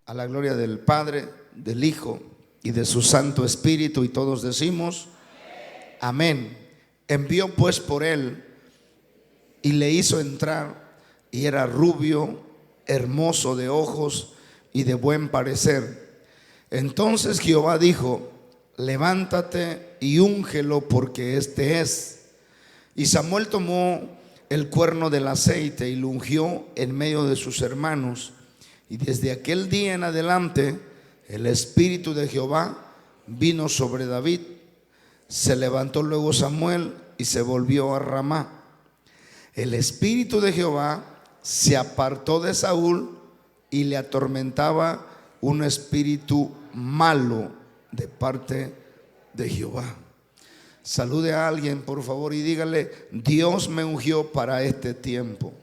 A la gloria del Padre, del Hijo y de su Santo Espíritu, y todos decimos amén. Envió pues por él y le hizo entrar, y era rubio, hermoso de ojos y de buen parecer. Entonces Jehová dijo: levántate y úngelo, porque este es. Y Samuel tomó el cuerno del aceite y lo ungió en medio de sus hermanos. Y desde aquel día en adelante el Espíritu de Jehová vino sobre David. Se levantó luego Samuel y se volvió a Ramá. El Espíritu de Jehová se apartó de Saúl y le atormentaba un espíritu malo de parte de Jehová. Salude a alguien, por favor, y dígale: Dios me ungió para este tiempo.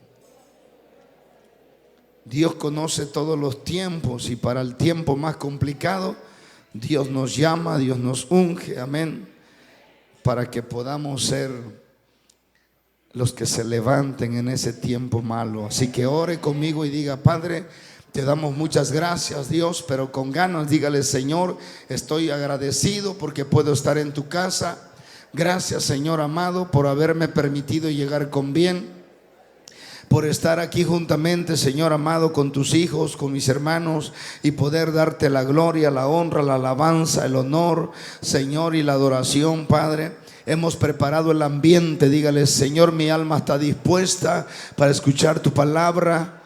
Dios conoce todos los tiempos, y para el tiempo más complicado Dios nos llama, Dios nos unge, amén, para que podamos ser los que se levanten en ese tiempo malo. Así que ore conmigo y diga: Padre, te damos muchas gracias, Dios, pero con ganas dígale: Señor, estoy agradecido porque puedo estar en tu casa. Gracias, Señor amado, por haberme permitido llegar con bien, por estar aquí juntamente, Señor amado, con tus hijos, con mis hermanos, y poder darte la gloria, la honra, la alabanza, el honor, Señor, y la adoración, Padre. Hemos preparado el ambiente. Dígale: Señor, mi alma está dispuesta para escuchar tu palabra.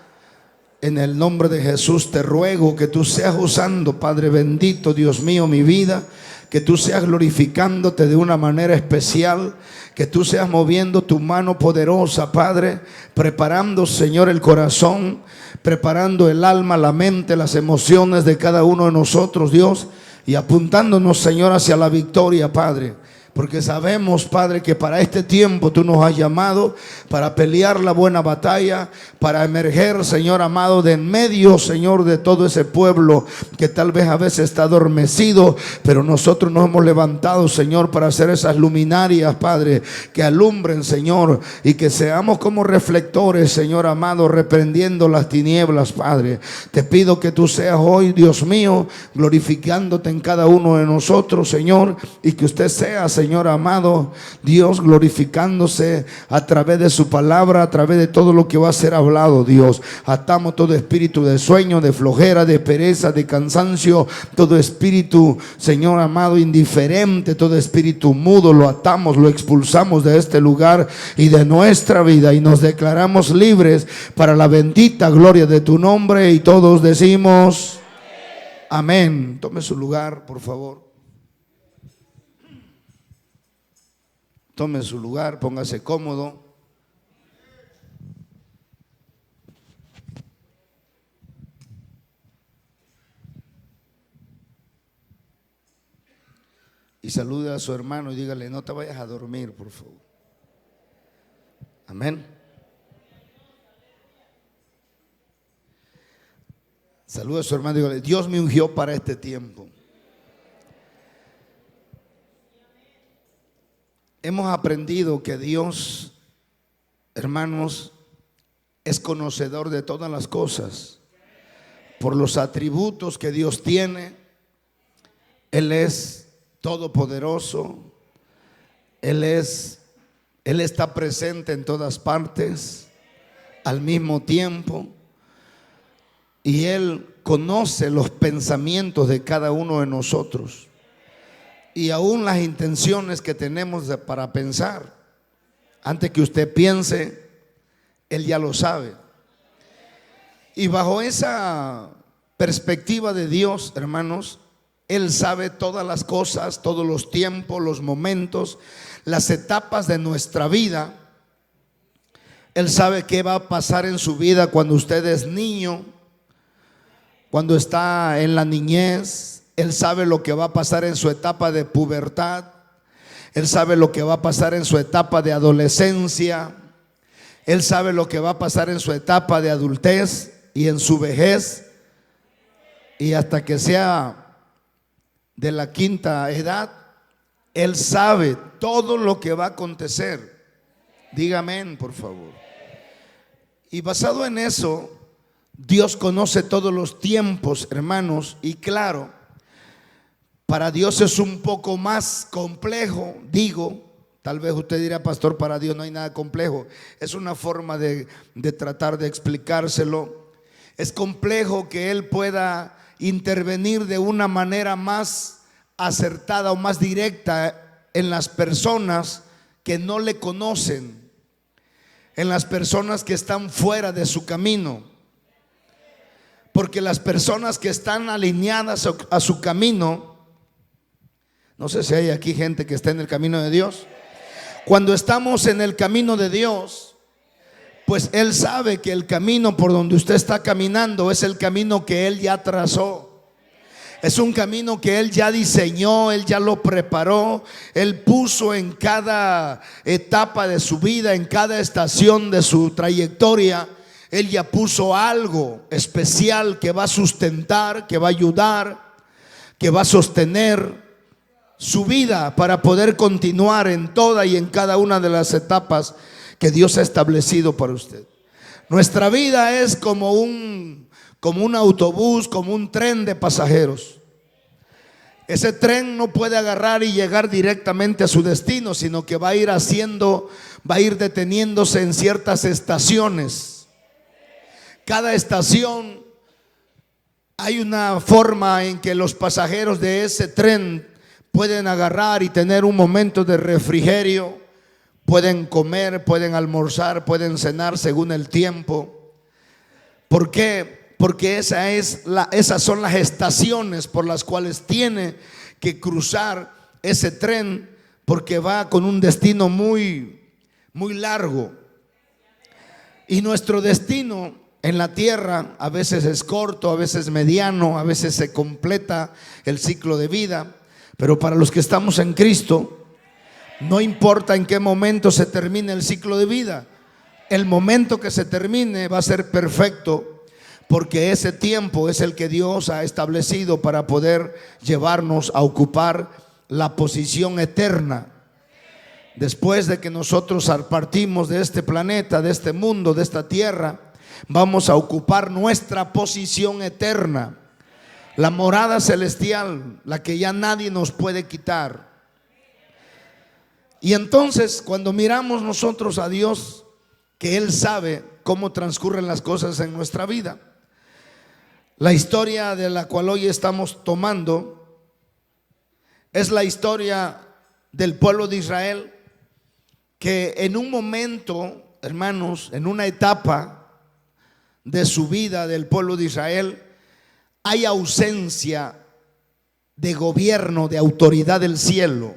En el nombre de Jesús te ruego que tú seas usando, Padre bendito, Dios mío, mi vida, que tú seas glorificándote de una manera especial, que tú seas moviendo tu mano poderosa, Padre, preparando, Señor, el corazón, preparando el alma, la mente, las emociones de cada uno de nosotros, Dios, y apuntándonos, Señor, hacia la victoria, Padre. Porque sabemos, Padre, que para este tiempo tú nos has llamado para pelear la buena batalla, para emerger, Señor amado, de en medio, Señor, de todo ese pueblo que tal vez a veces está adormecido, pero nosotros nos hemos levantado, Señor, para hacer esas luminarias, Padre, que alumbren, Señor, y que seamos como reflectores, Señor amado, reprendiendo las tinieblas, Padre. Te pido que tú seas hoy, Dios mío, glorificándote en cada uno de nosotros, Señor, y que usted sea, Señor amado, Dios, glorificándose a través de su palabra, a través de todo lo que va a ser hablado, Dios. Atamos todo espíritu de sueño, de flojera, de pereza, de cansancio, todo espíritu, Señor amado, indiferente, todo espíritu mudo, lo atamos, lo expulsamos de este lugar y de nuestra vida, y nos declaramos libres para la bendita gloria de tu nombre. Y todos decimos amén. Tome su lugar, por favor. Tome su lugar, póngase cómodo. Y salude a su hermano y dígale: no te vayas a dormir, por favor. Amén. Salude a su hermano y dígale: Dios me ungió para este tiempo. Hemos aprendido que Dios, hermanos, es conocedor de todas las cosas. Por los atributos que Dios tiene, Él es todopoderoso, Él está presente en todas partes al mismo tiempo, y Él conoce los pensamientos de cada uno de nosotros. Y aún las intenciones que tenemos para pensar. Antes que usted piense, Él ya lo sabe. Y bajo esa perspectiva de Dios, hermanos, Él sabe todas las cosas, todos los tiempos, los momentos, las etapas de nuestra vida. Él sabe qué va a pasar en su vida cuando usted es niño, cuando está en la niñez. Él sabe lo que va a pasar en su etapa de pubertad. Él sabe lo que va a pasar en su etapa de adolescencia. Él sabe lo que va a pasar en su etapa de adultez y en su vejez. Y hasta que sea de la quinta edad, Él sabe todo lo que va a acontecer. Dígame, por favor. Y basado en eso, Dios conoce todos los tiempos, hermanos, y claro, para Dios es un poco más complejo, digo. Tal vez usted dirá, pastor, para Dios no hay nada complejo. Es una forma de tratar de explicárselo. Es complejo que Él pueda intervenir de una manera más acertada o más directa en las personas que no le conocen, en las personas que están fuera de su camino. Porque las personas que están alineadas a su camino, no sé si hay aquí gente que está en el camino de Dios. Cuando estamos en el camino de Dios, pues Él sabe que el camino por donde usted está caminando es el camino que Él ya trazó. Es un camino que Él ya diseñó, Él ya lo preparó. Él puso en cada etapa de su vida, en cada estación de su trayectoria, Él ya puso algo especial que va a sustentar, que va a ayudar, que va a sostener su vida para poder continuar en toda y en cada una de las etapas que Dios ha establecido para usted. Nuestra vida es como un autobús, como un tren de pasajeros. Ese tren no puede agarrar y llegar directamente a su destino, sino que va a ir deteniéndose en ciertas estaciones. Cada estación hay una forma en que los pasajeros de ese tren pueden agarrar y tener un momento de refrigerio, pueden comer, pueden almorzar, pueden cenar según el tiempo. ¿Por qué? Porque esas son las estaciones por las cuales tiene que cruzar ese tren, porque va con un destino muy, muy largo. Y nuestro destino en la tierra a veces es corto, a veces mediano, a veces se completa el ciclo de vida. Pero para los que estamos en Cristo, no importa en qué momento se termine el ciclo de vida, el momento que se termine va a ser perfecto, porque ese tiempo es el que Dios ha establecido para poder llevarnos a ocupar la posición eterna. Después de que nosotros partimos de este planeta, de este mundo, de esta tierra, vamos a ocupar nuestra posición eterna. La morada celestial, la que ya nadie nos puede quitar. Y entonces, cuando miramos nosotros a Dios, que Él sabe cómo transcurren las cosas en nuestra vida. La historia de la cual hoy estamos tomando es la historia del pueblo de Israel, que en un momento, hermanos, en una etapa de su vida del pueblo de Israel, hay ausencia de gobierno, de autoridad del cielo.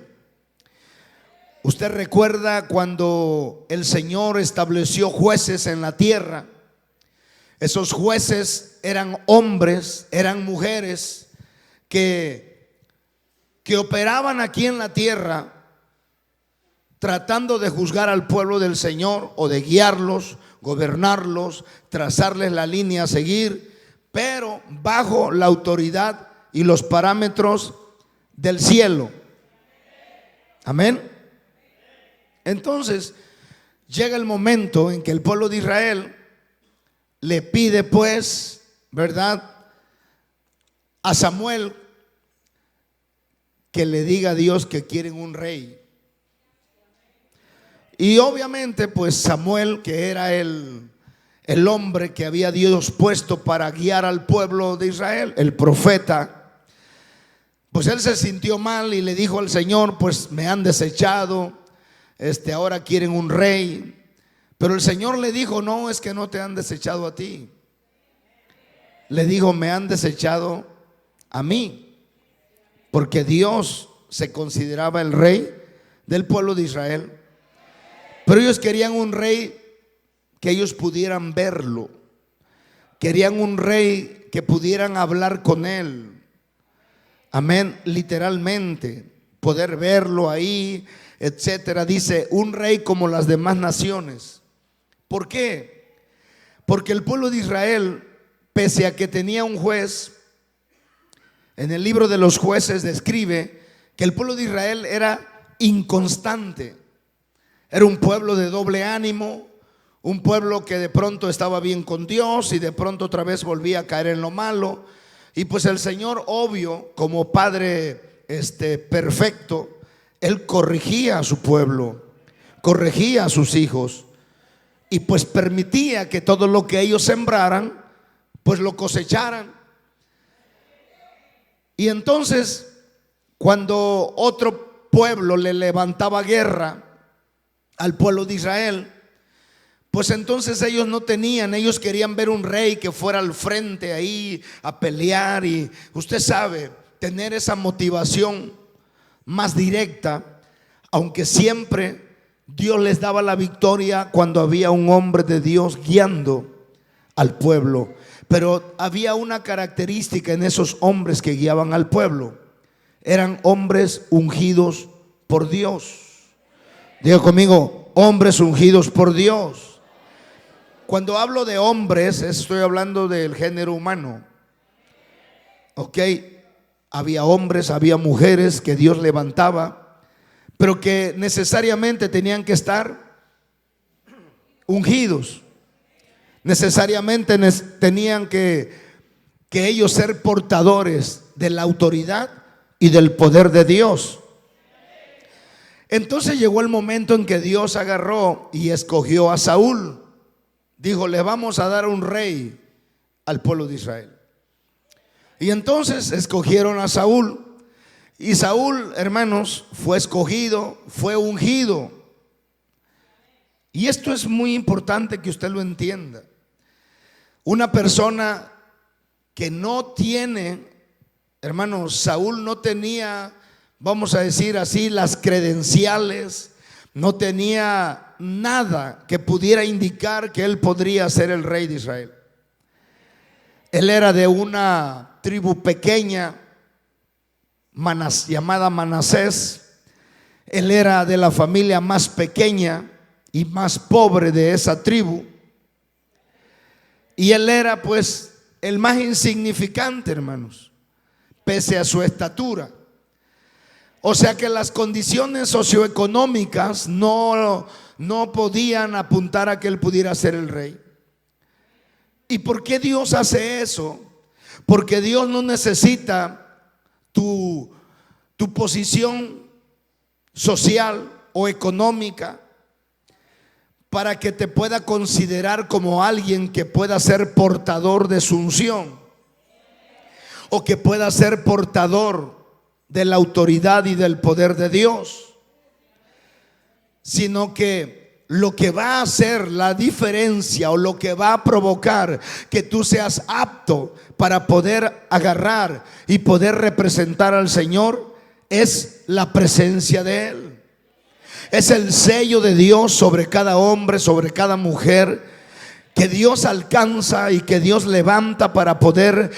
Usted recuerda cuando el Señor estableció jueces en la tierra. Esos jueces eran hombres, eran mujeres que operaban aquí en la tierra tratando de juzgar al pueblo del Señor o de guiarlos, gobernarlos, trazarles la línea a seguir, pero bajo la autoridad y los parámetros del cielo. Amén. Entonces llega el momento en que el pueblo de Israel le pide, pues, ¿verdad?, a Samuel que le diga a Dios que quieren un rey. Y obviamente, pues Samuel, que era el hombre que había Dios puesto para guiar al pueblo de Israel, el profeta, pues él se sintió mal y le dijo al Señor, pues me han desechado, ahora quieren un rey. Pero el Señor le dijo, no, es que no te han desechado a ti. Le dijo, me han desechado a mí, porque Dios se consideraba el rey del pueblo de Israel. Pero ellos querían un rey que ellos pudieran verlo. Querían un rey que pudieran hablar con él. Amén, literalmente, poder verlo ahí, etcétera. Dice, un rey como las demás naciones. ¿Por qué? Porque el pueblo de Israel, pese a que tenía un juez, en el libro de los jueces describe que el pueblo de Israel era inconstante. Era un pueblo de doble ánimo, Un pueblo que de pronto estaba bien con Dios y de pronto otra vez volvía a caer en lo malo. Y pues el Señor, obvio, como Padre perfecto, Él corregía a su pueblo, corregía a sus hijos, y pues permitía que todo lo que ellos sembraran, pues lo cosecharan. Y entonces, cuando otro pueblo le levantaba guerra al pueblo de Israel, pues entonces ellos querían ver un rey que fuera al frente ahí a pelear, y usted sabe, tener esa motivación más directa, aunque siempre Dios les daba la victoria cuando había un hombre de Dios guiando al pueblo. Pero había una característica en esos hombres que guiaban al pueblo: eran hombres ungidos por Dios. Diga conmigo, hombres ungidos por Dios. Cuando hablo de hombres, estoy hablando del género humano. Ok, había hombres, había mujeres que Dios levantaba, pero que necesariamente tenían que estar ungidos. Necesariamente tenían que ellos ser portadores de la autoridad y del poder de Dios. Entonces llegó el momento en que Dios agarró y escogió a Saúl. Dijo: le vamos a dar un rey al pueblo de Israel. Y entonces escogieron a Saúl. Y Saúl, hermanos, fue escogido, fue ungido. Y esto es muy importante que usted lo entienda. Una persona que no tiene, hermanos, Saúl no tenía, vamos a decir así, las credenciales, no tenía nada que pudiera indicar que él podría ser el rey de Israel. Él era de una tribu pequeña llamada Manasés. Él era de la familia más pequeña y más pobre de esa tribu, y él era pues el más insignificante, hermanos, pese a su estatura. O sea que las condiciones socioeconómicas no podían apuntar a que él pudiera ser el rey. ¿Y por qué Dios hace eso? Porque Dios no necesita tu posición social o económica para que te pueda considerar como alguien que pueda ser portador de su unción, o que pueda ser portador de la autoridad y del poder de Dios, sino que lo que va a hacer la diferencia, o lo que va a provocar que tú seas apto para poder agarrar y poder representar al Señor, es la presencia de Él. Es el sello de Dios sobre cada hombre, sobre cada mujer, que Dios alcanza y que Dios levanta para poder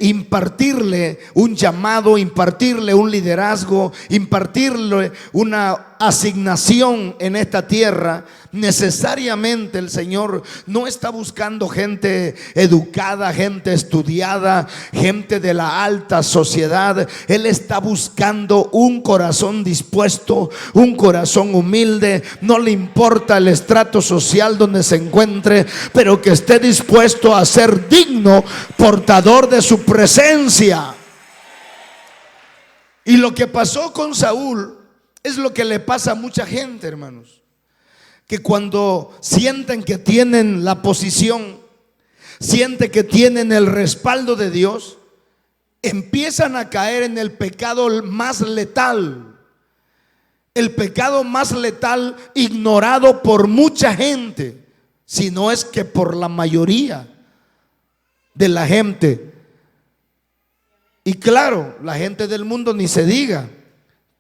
impartirle un llamado, impartirle un liderazgo, impartirle una asignación en esta tierra. Necesariamente el Señor no está buscando gente educada, gente estudiada, gente de la alta sociedad. Él está buscando un corazón dispuesto, un corazón humilde. No le importa el estrato social donde se encuentre, pero que esté dispuesto a ser digno, portador de su presencia. Y lo que pasó con Saúl es lo que le pasa a mucha gente, hermanos, que cuando sienten que tienen la posición, sienten que tienen el respaldo de Dios, empiezan a caer en el pecado más letal. El pecado más letal, ignorado por mucha gente, si no es que por la mayoría de la gente. Y claro, la gente del mundo ni se diga,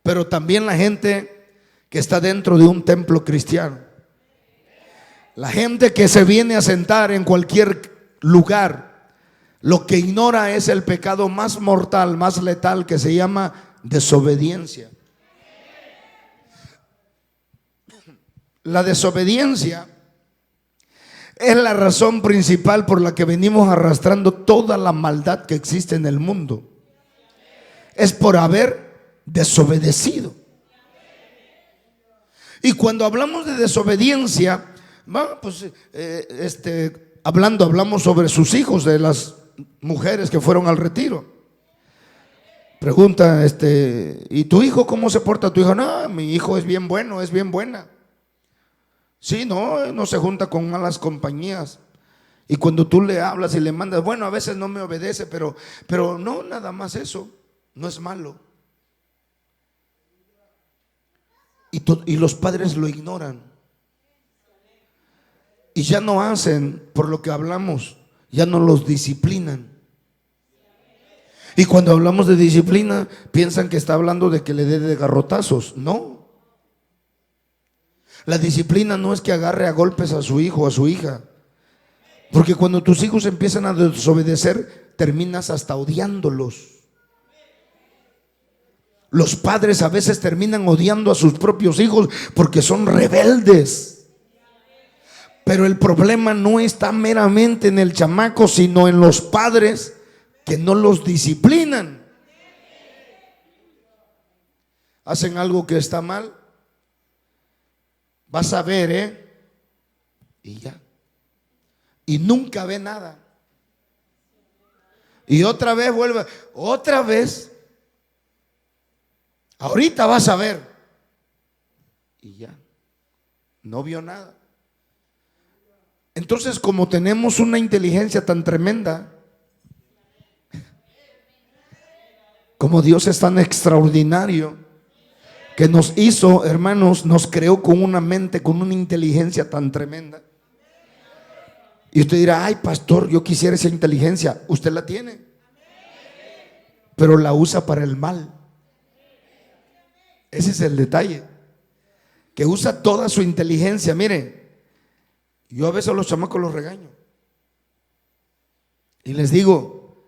pero también la gente que está dentro de un templo cristiano. La gente que se viene a sentar en cualquier lugar, lo que ignora es el pecado más mortal, más letal, que se llama desobediencia. La desobediencia es la razón principal por la que venimos arrastrando toda la maldad que existe en el mundo. Es por haber desobedecido. Y cuando hablamos de desobediencia, Pues hablamos sobre sus hijos, de las mujeres que fueron al retiro. Pregunta, ¿y tu hijo cómo se porta? Tu hijo, no, mi hijo es bien bueno, es bien buena. Sí, no se junta con malas compañías. Y cuando tú le hablas y le mandas, bueno, a veces no me obedece, pero no, nada más eso, no es malo. Y los padres lo ignoran. Y ya no hacen por lo que hablamos, ya no los disciplinan. Y cuando hablamos de disciplina, piensan que está hablando de que le dé de garrotazos. No. La disciplina no es que agarre a golpes a su hijo o a su hija. Porque cuando tus hijos empiezan a desobedecer, terminas hasta odiándolos. Los padres a veces terminan odiando a sus propios hijos porque son rebeldes. Pero el problema no está meramente en el chamaco, sino en los padres que no los disciplinan. Hacen algo que está mal, vas a ver, y ya. Y nunca ve nada. Y otra vez vuelve, otra vez. Ahorita vas a ver. Y ya. No vio nada. Entonces, como tenemos una inteligencia tan tremenda, como Dios es tan extraordinario, que nos hizo, hermanos, nos creó con una mente, con una inteligencia tan tremenda. Y usted dirá, ay, pastor, yo quisiera esa inteligencia. Usted la tiene, pero la usa para el mal. Ese es el detalle, que usa toda su inteligencia. Mire, yo a veces a los chamacos los regaño y les digo,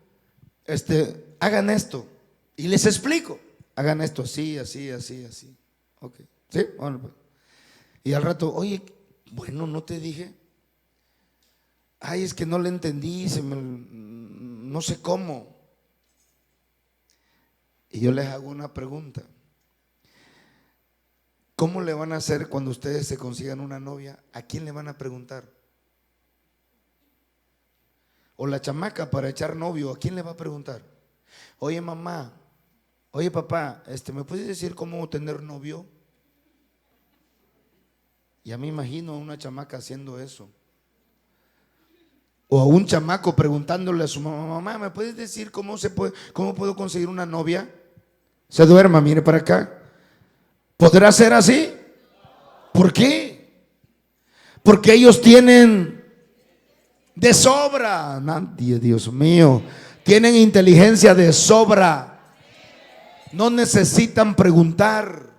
hagan esto, y les explico, hagan esto así, así, así, así. Ok, ¿sí? Bueno, pues. Y al rato, oye, bueno, no te dije. Ay, es que no le entendí, no sé cómo. Y yo les hago una pregunta. ¿Cómo le van a hacer cuando ustedes se consigan una novia? ¿A quién le van a preguntar? O la chamaca para echar novio, ¿a quién le va a preguntar? Oye, mamá, oye, papá, ¿me puedes decir cómo tener novio? Ya me imagino a una chamaca haciendo eso. O a un chamaco preguntándole a su mamá, mamá, ¿me puedes decir cómo puedo conseguir una novia? Se duerma, mire para acá. ¿Podrá ser así? ¿Por qué? Porque ellos tienen de sobra. Nadie, Dios mío, tienen inteligencia de sobra. No necesitan preguntar.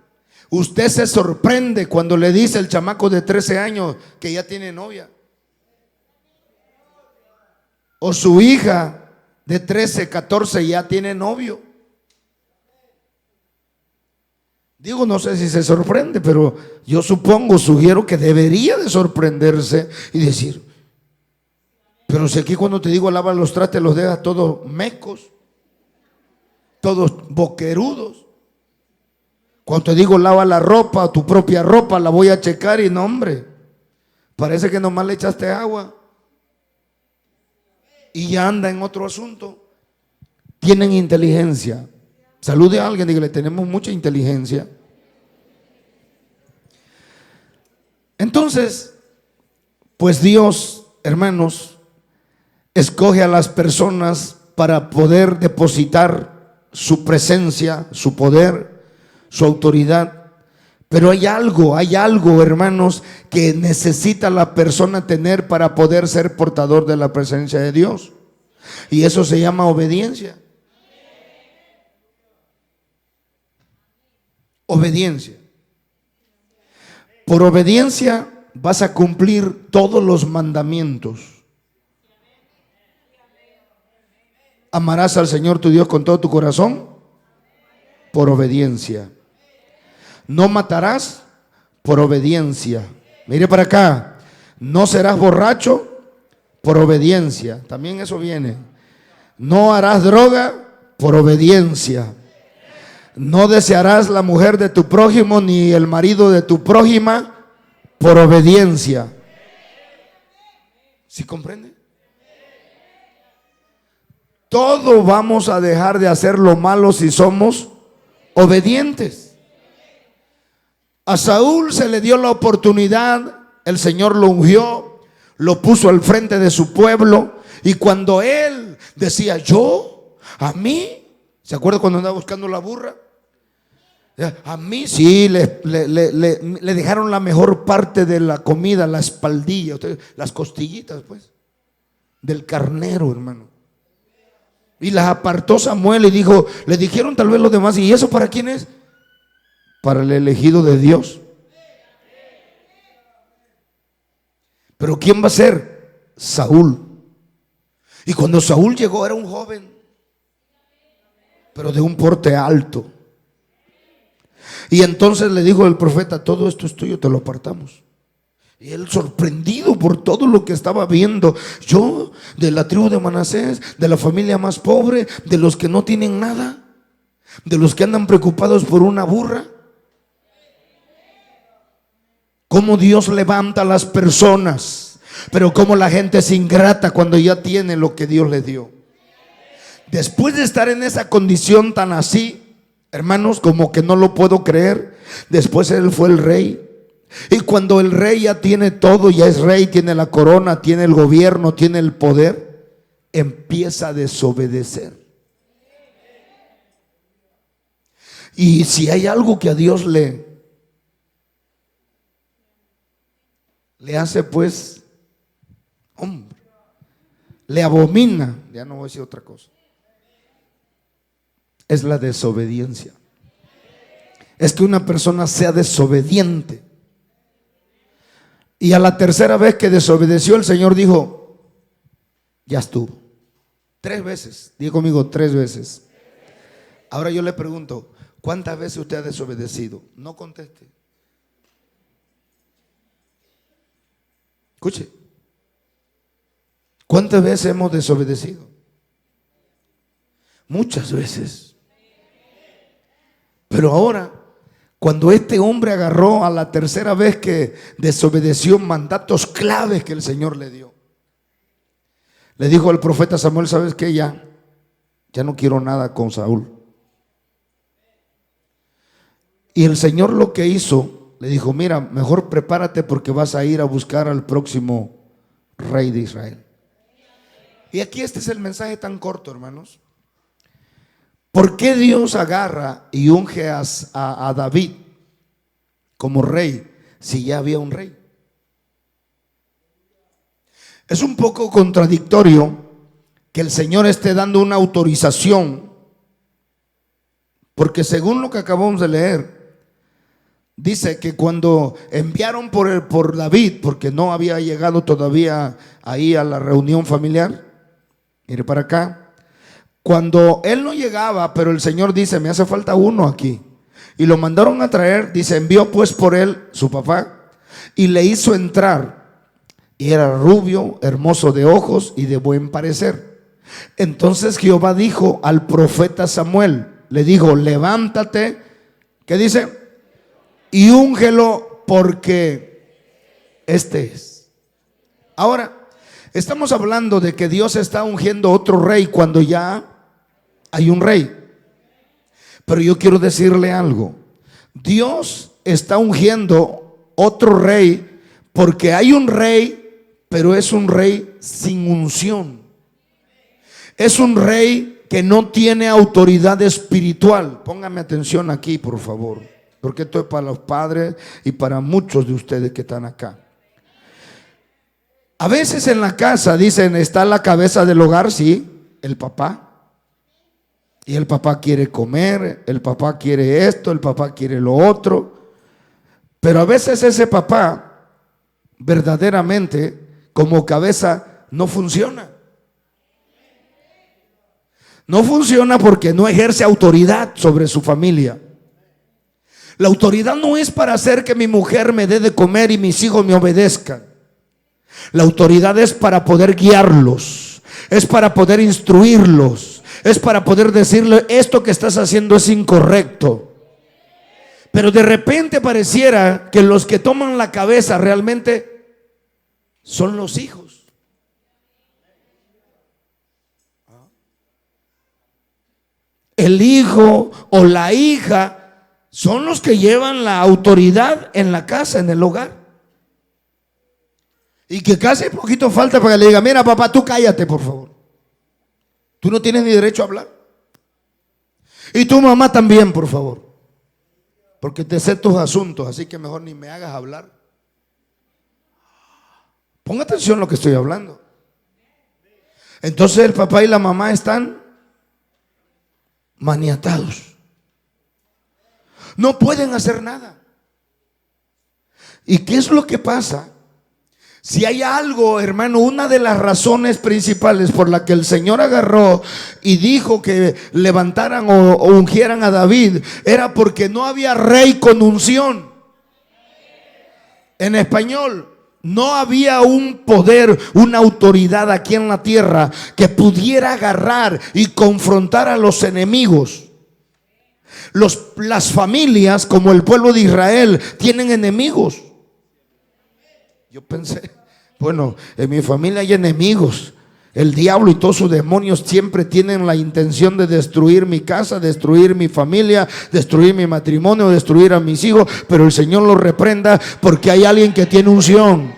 Usted se sorprende cuando le dice el chamaco de 13 años que ya tiene novia. O su hija de 13, 14 ya tiene novio. Digo, no sé si se sorprende, pero yo sugiero que debería de sorprenderse y decir, pero si aquí cuando te digo lava los trastes los dejas todos mecos, todos boquerudos. Cuando te digo lava la ropa, tu propia ropa, la voy a checar y no, hombre, parece que nomás le echaste agua y ya anda en otro asunto. Tienen inteligencia. Salude a alguien y dígale, tenemos mucha inteligencia. Entonces, pues Dios, hermanos, escoge a las personas para poder depositar su presencia, su poder, su autoridad. Pero hay algo, hermanos, que necesita la persona tener para poder ser portador de la presencia de Dios. Y eso se llama obediencia. Obediencia. Por obediencia vas a cumplir todos los mandamientos. Amarás al Señor tu Dios con todo tu corazón. Por obediencia. No matarás. Por obediencia. Mire para acá. No serás borracho. Por obediencia. También eso viene. No harás droga. Por obediencia. No desearás la mujer de tu prójimo ni el marido de tu prójima. Por obediencia. ¿Sí comprende? Todo vamos a dejar de hacer lo malo si somos obedientes. A Saúl se le dio la oportunidad, el Señor lo ungió, lo puso al frente de su pueblo, y cuando él decía, yo, a mí, ¿se acuerda cuando andaba buscando la burra? A mí sí, le dejaron la mejor parte de la comida, la espaldilla, las costillitas pues, del carnero, hermano. Y las apartó Samuel y dijo, le dijeron tal vez los demás, ¿y eso para quién es? Para el elegido de Dios. Pero ¿quién va a ser? Saúl. Y cuando Saúl llegó era un joven, pero de un porte alto. Y entonces le dijo el profeta, todo esto es tuyo, te lo apartamos. Y él, sorprendido por todo lo que estaba viendo, yo de la tribu de Manasés, de la familia más pobre, de los que no tienen nada, de los que andan preocupados por una burra. Cómo Dios levanta a las personas, pero cómo la gente es ingrata cuando ya tiene lo que Dios le dio. Después de estar en esa condición tan así, hermanos, como que no lo puedo creer, después él fue el rey. Y cuando el rey ya tiene todo, ya es rey, tiene la corona, tiene el gobierno, tiene el poder, empieza a desobedecer. Y si hay algo que a Dios le hace, pues, hombre, le abomina, ya no voy a decir otra cosa, es la desobediencia. Es que una persona sea desobediente. Y a la tercera vez que desobedeció, el Señor dijo, ya estuvo. 3 veces, diga conmigo, 3 veces. Ahora yo le pregunto, ¿cuántas veces usted ha desobedecido? No conteste. Escuche, ¿cuántas veces hemos desobedecido? Muchas veces. Pero ahora, cuando este hombre agarró a la tercera vez que desobedeció mandatos claves que el Señor le dio, le dijo al profeta Samuel, ¿sabes qué? Ya no quiero nada con Saúl. Y el Señor lo que hizo, le dijo, mira, mejor prepárate porque vas a ir a buscar al próximo rey de Israel. Y aquí este es el mensaje tan corto, hermanos. ¿Por qué Dios agarra y unge a David como rey si ya había un rey? Es un poco contradictorio que el Señor esté dando una autorización, porque según lo que acabamos de leer, dice que cuando enviaron por David, porque no había llegado todavía ahí a la reunión familiar, mire para acá, cuando él no llegaba, pero el Señor dice, me hace falta uno aquí, y lo mandaron a traer, dice, envió pues por él su papá, y le hizo entrar, y era rubio, hermoso de ojos y de buen parecer. Entonces Jehová dijo al profeta Samuel, le dijo, levántate, ¿qué dice? Y úngelo porque este es. Ahora, estamos hablando de que Dios está ungiendo otro rey cuando ya hay un rey. Pero yo quiero decirle algo. Dios está ungiendo otro rey porque hay un rey, pero es un rey sin unción. Es un rey que no tiene autoridad espiritual. Póngame atención aquí, por favor, porque esto es para los padres y para muchos de ustedes que están acá. A veces en la casa dicen, está la cabeza del hogar, sí, el papá. Y el papá quiere comer, el papá quiere esto, el papá quiere lo otro. Pero a veces ese papá verdaderamente como cabeza no funciona. No funciona porque no ejerce autoridad sobre su familia. La autoridad no es para hacer que mi mujer me dé de comer y mis hijos me obedezcan. La autoridad es para poder guiarlos, es para poder instruirlos, es para poder decirle, esto que estás haciendo es incorrecto. Pero de repente pareciera que los que toman la cabeza realmente son los hijos. el hijo o la hija son los que llevan la autoridad en la casa, en el hogar. Y que casi poquito falta para que le diga: mira, papá, tú cállate, por favor. Tú no tienes ni derecho a hablar. Y tu mamá también, por favor. Porque te sé tus asuntos, así que mejor ni me hagas hablar. Ponga atención a lo que estoy hablando. Entonces el papá y la mamá están maniatados. No pueden hacer nada. ¿Y qué es lo que pasa? Si hay algo, hermano, una de las razones principales por la que el Señor agarró y dijo que levantaran o ungieran a David, era porque no había rey con unción. En español, no había un poder, una autoridad aquí en la tierra que pudiera agarrar y confrontar a los enemigos. Las familias, como el pueblo de Israel, tienen enemigos. Yo pensé, bueno, en mi familia hay enemigos. El diablo y todos sus demonios siempre tienen la intención de destruir mi casa, destruir mi familia, destruir mi matrimonio, destruir a mis hijos. Pero el Señor los reprenda porque hay alguien que tiene unción.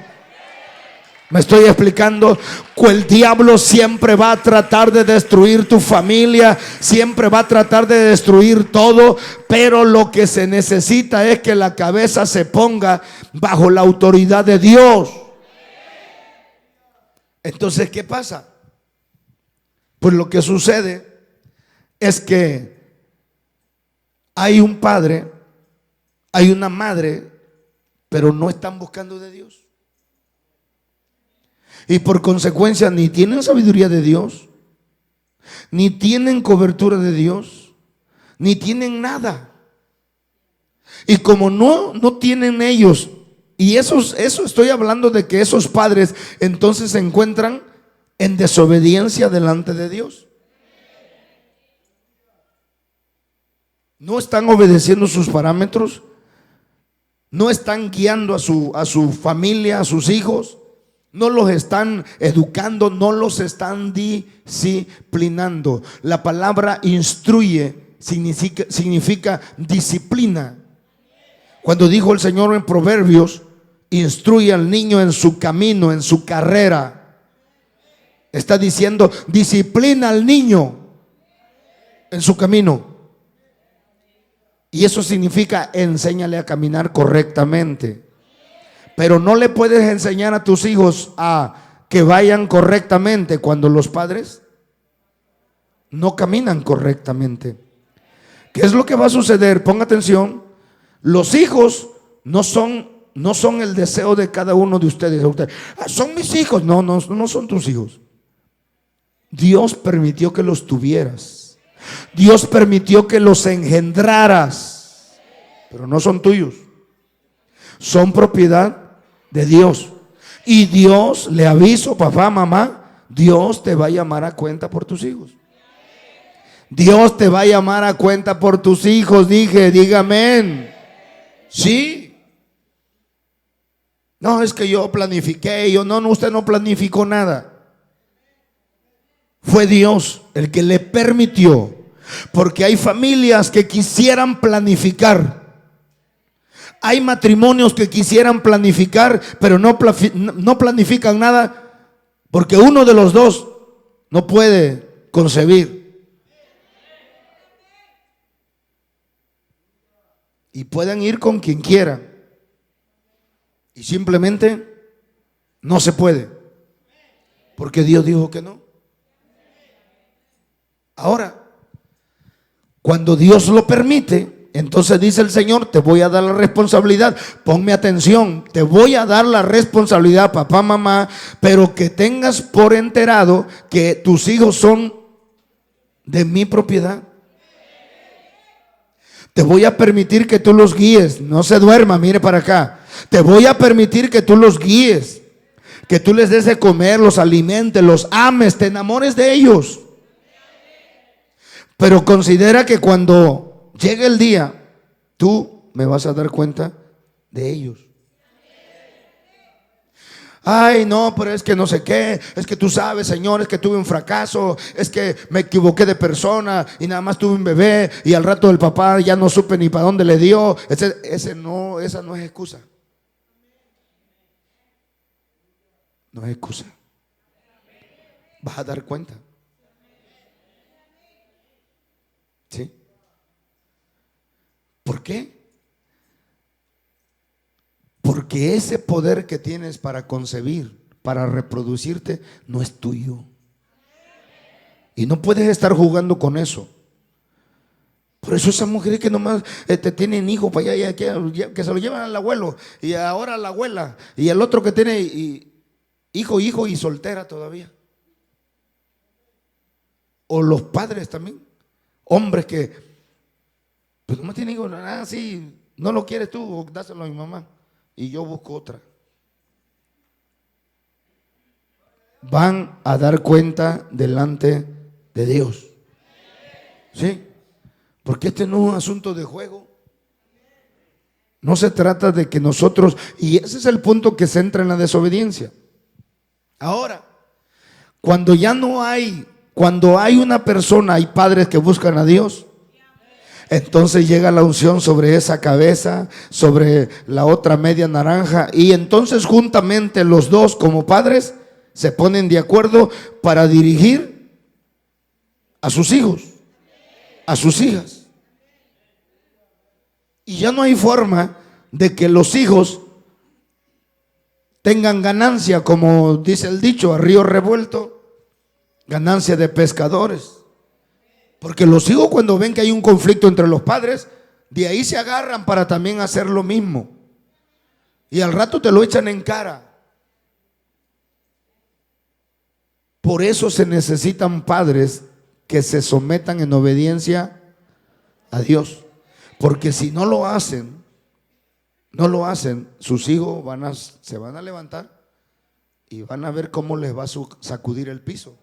¿Me estoy explicando? El diablo siempre va a tratar de destruir tu familia, siempre va a tratar de destruir todo, pero lo que se necesita es que la cabeza se ponga bajo la autoridad de Dios. Entonces, ¿qué pasa? Pues lo que sucede es que hay un padre, hay una madre, pero no están buscando de Dios. Y por consecuencia ni tienen sabiduría de Dios, ni tienen cobertura de Dios, ni tienen nada. Y como no tienen ellos, y eso estoy hablando de que esos padres entonces se encuentran en desobediencia delante de Dios. No están obedeciendo sus parámetros, no están guiando a su familia, a sus hijos. No los están educando, no los están disciplinando. La palabra instruye significa disciplina. Cuando dijo el Señor en Proverbios, instruye al niño en su camino, en su carrera, está diciendo: disciplina al niño en su camino. Y eso significa enséñale a caminar correctamente. Pero no le puedes enseñar a tus hijos a que vayan correctamente cuando los padres no caminan correctamente. ¿Qué es lo que va a suceder? Ponga atención. Los hijos no son el deseo de cada uno de ustedes. Son mis hijos. No son tus hijos. Dios permitió que los tuvieras. Dios permitió que los engendraras. Pero no son tuyos. Son propiedad de Dios. Y Dios, le aviso, papá, mamá, Dios te va a llamar a cuenta por tus hijos. Dios te va a llamar a cuenta por tus hijos. Diga amén. Sí. No, es que yo planifiqué. No, usted no planificó nada. Fue Dios el que le permitió. Porque hay familias que quisieran planificar. Hay matrimonios que quisieran planificar, pero no planifican nada, porque uno de los dos no puede concebir. Y pueden ir con quien quiera, y simplemente no se puede, porque Dios dijo que no. Ahora, cuando Dios lo permite, entonces dice el Señor: te voy a dar la responsabilidad. Ponme atención, te voy a dar la responsabilidad, papá, mamá, pero que tengas por enterado que tus hijos son de mi propiedad. Te voy a permitir que tú los guíes. No se duerma, mire para acá. Te voy a permitir que tú los guíes, que tú les des de comer, los alimentes, los ames, te enamores de ellos. Pero considera que cuando llegue el día, tú me vas a dar cuenta de ellos. Ay, no, pero es que no sé qué, es que tú sabes, Señor, es que tuve un fracaso, es que me equivoqué de persona y nada más tuve un bebé y al rato el papá ya no supe ni para dónde le dio. Esa no es excusa. No es excusa. Vas a dar cuenta. ¿Sí? ¿Por qué? Porque ese poder que tienes para concebir, para reproducirte, no es tuyo. Y no puedes estar jugando con eso. Por eso esas mujeres que nomás te tienen hijos para allá, que se lo llevan al abuelo, y ahora a la abuela, y el otro que tiene hijo y soltera todavía. O los padres también, hombres que pues nomás tienen hijos, nada así, no lo quieres tú, dáselo a mi mamá y yo busco otra. Van a dar cuenta delante de Dios. ¿Sí? Porque este no es un asunto de juego. No se trata de que nosotros, y ese es el punto que se entra en la desobediencia. Ahora, cuando ya no hay, cuando hay una persona, hay padres que buscan a Dios, entonces llega la unción sobre esa cabeza, sobre la otra media naranja, y entonces juntamente los dos como padres se ponen de acuerdo para dirigir a sus hijos, a sus hijas. Y ya no hay forma de que los hijos tengan ganancia, como dice el dicho, a río revuelto, ganancia de pescadores. Porque los hijos, cuando ven que hay un conflicto entre los padres, de ahí se agarran para también hacer lo mismo. Y al rato te lo echan en cara. Por eso se necesitan padres que se sometan en obediencia a Dios. Porque si no lo hacen, sus hijos se van a levantar y van a ver cómo les va a sacudir el piso.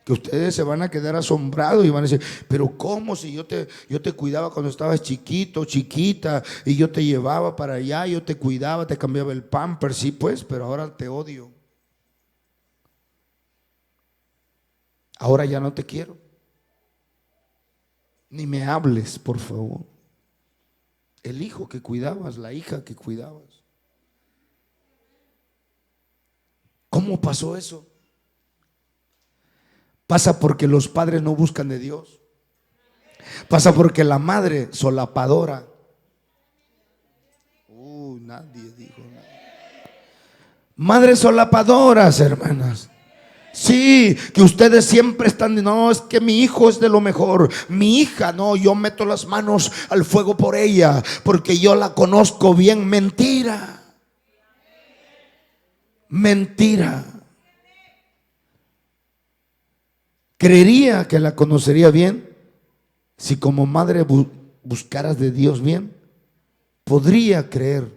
Que ustedes se van a quedar asombrados y van a decir, pero ¿cómo si yo te cuidaba cuando estabas chiquito, chiquita, y yo te llevaba para allá, yo te cuidaba, te cambiaba el pamper? Sí, pues, pero ahora te odio. Ahora ya no te quiero. Ni me hables, por favor. El hijo que cuidabas, la hija que cuidabas. ¿Cómo pasó eso? Pasa porque los padres no buscan de Dios. Pasa porque la madre solapadora. Nadie dijo nada. Madres solapadoras, hermanas. Sí, que ustedes siempre están, no, es que mi hijo es de lo mejor. Mi hija, no, yo meto las manos al fuego por ella, porque yo la conozco bien. Mentira. Mentira. Creería que la conocería bien si como madre buscaras de Dios bien. Podría creer.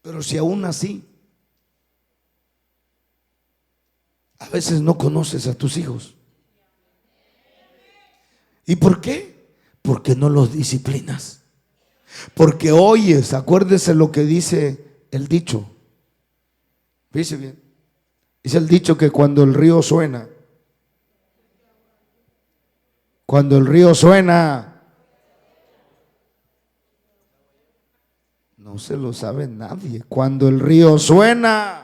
Pero si aún así a veces no conoces a tus hijos. ¿Y por qué? Porque no los disciplinas. Porque oyes, acuérdese lo que dice el dicho. Dice bien. Dice el dicho que cuando el río suena, no se lo sabe nadie. Cuando el río suena,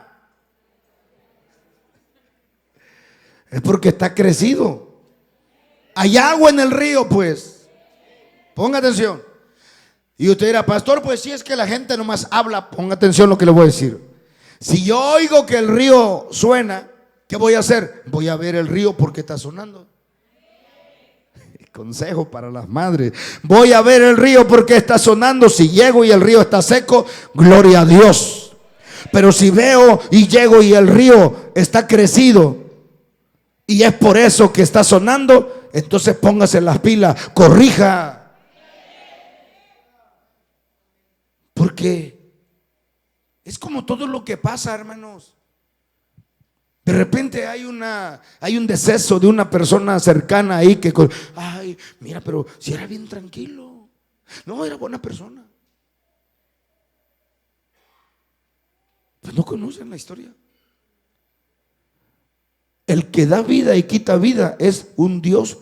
es porque está crecido. Hay agua en el río, pues. Ponga atención. Y usted dirá, pastor, pues si es que la gente nomás habla. Ponga atención lo que le voy a decir. Si yo oigo que el río suena, ¿qué voy a hacer? Voy a ver el río porque está sonando. Consejo para las madres. Voy a ver el río porque está sonando. Si llego y el río está seco, gloria a Dios. Pero si veo y llego y el río está crecido y es por eso que está sonando, entonces póngase las pilas, corrija. Porque es como todo lo que pasa, hermanos. De repente hay un deceso de una persona cercana ahí que, ay, mira, pero si era bien tranquilo. No, era buena persona. ¿No conocen la historia? El que da vida y quita vida es un Dios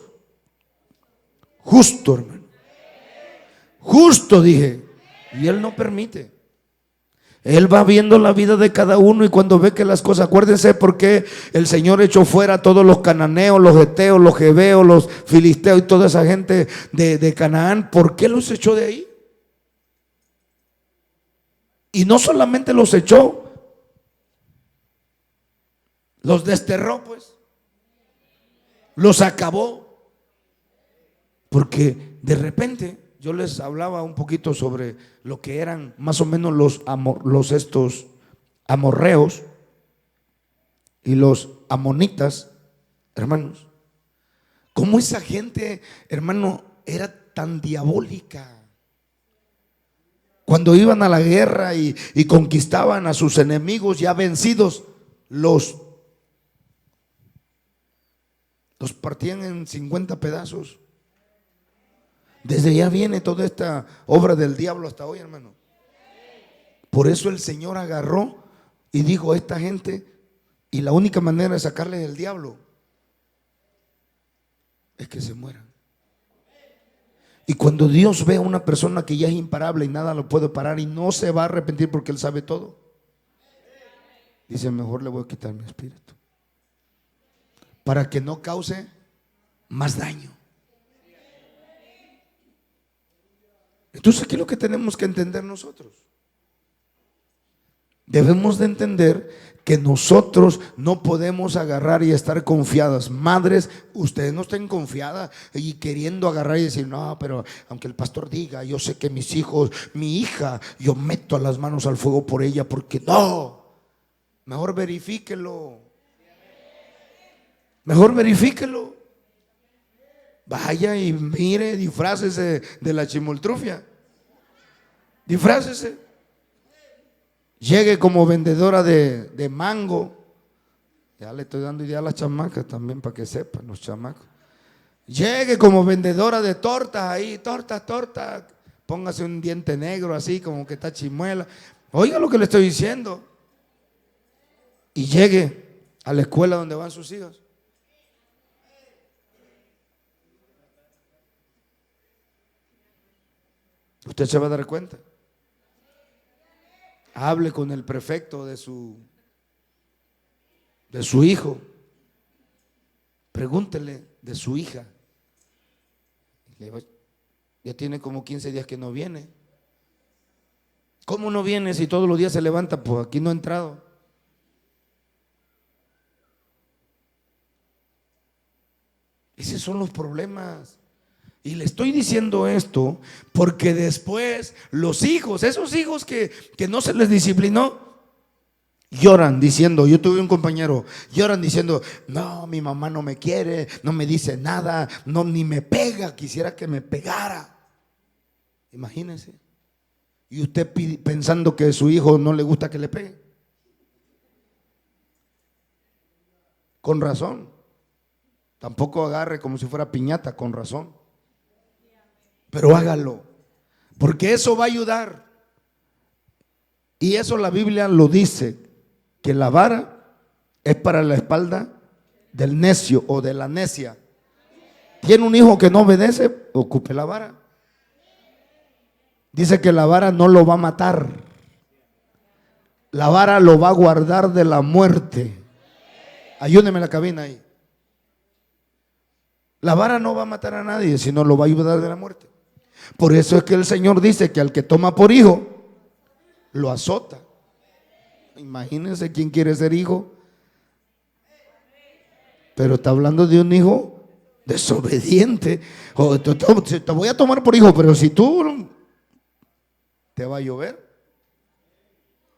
justo, hermano. Justo, dije. Y Él no permite. Él va viendo la vida de cada uno y cuando ve que las cosas, acuérdense por qué el Señor echó fuera a todos los cananeos, los heteos, los jebeos, los filisteos y toda esa gente de Canaán. ¿Por qué los echó de ahí? Y no solamente los echó, los desterró, pues. Los acabó. Porque de repente yo les hablaba un poquito sobre lo que eran más o menos los estos amorreos y los amonitas, hermanos. Cómo esa gente, hermano, era tan diabólica. Cuando iban a la guerra y conquistaban a sus enemigos ya vencidos, los partían en 50 pedazos. Desde allá viene toda esta obra del diablo hasta hoy, hermano. Por eso el Señor agarró y dijo a esta gente, y la única manera de sacarles del diablo es que se mueran. Y cuando Dios ve a una persona que ya es imparable y nada lo puede parar y no se va a arrepentir porque Él sabe todo, dice: mejor le voy a quitar mi espíritu para que no cause más daño. Entonces, ¿qué es lo que tenemos que entender nosotros? Debemos de entender que nosotros no podemos agarrar y estar confiadas. Madres, ustedes no estén confiadas y queriendo agarrar y decir: no, pero aunque el pastor diga, yo sé que mis hijos, mi hija, yo meto las manos al fuego por ella, porque no. Mejor verifíquelo. Mejor verifíquelo. Vaya y mire, disfrácese de la chimoltrufia. Disfrácese. Llegue como vendedora de mango. Ya le estoy dando idea a las chamacas también para que sepan, los chamacos. Llegue como vendedora de tortas ahí, tortas. Póngase un diente negro así como que está chimuela. Oiga lo que le estoy diciendo. Y llegue a la escuela donde van sus hijos. Usted se va a dar cuenta. Hable con el prefecto de su hijo. Pregúntele de su hija. Ya tiene como 15 días que no viene. ¿Cómo no viene si todos los días se levanta? Pues aquí no ha entrado. Esos son los problemas. Y le estoy diciendo esto porque después los hijos, esos hijos que no se les disciplinó, lloran diciendo, yo tuve un compañero, lloran diciendo: no, mi mamá no me quiere, no me dice nada, no, ni me pega, quisiera que me pegara. Imagínense. Y usted pensando que a su hijo no le gusta que le pegue. Con razón. Tampoco agarre como si fuera piñata, con razón. Pero hágalo, porque eso va a ayudar. Y eso la Biblia lo dice, que la vara es para la espalda del necio o de la necia. Tiene un hijo que no obedece, ocupe la vara. Dice que la vara no lo va a matar. La vara lo va a guardar de la muerte. Ayúdeme en la cabina ahí. La vara no va a matar a nadie, sino lo va a ayudar de la muerte. Por eso es que el Señor dice que al que toma por hijo, lo azota. Imagínense quién quiere ser hijo. Pero está hablando de un hijo desobediente. Te voy a tomar por hijo, pero si tú, te va a llover.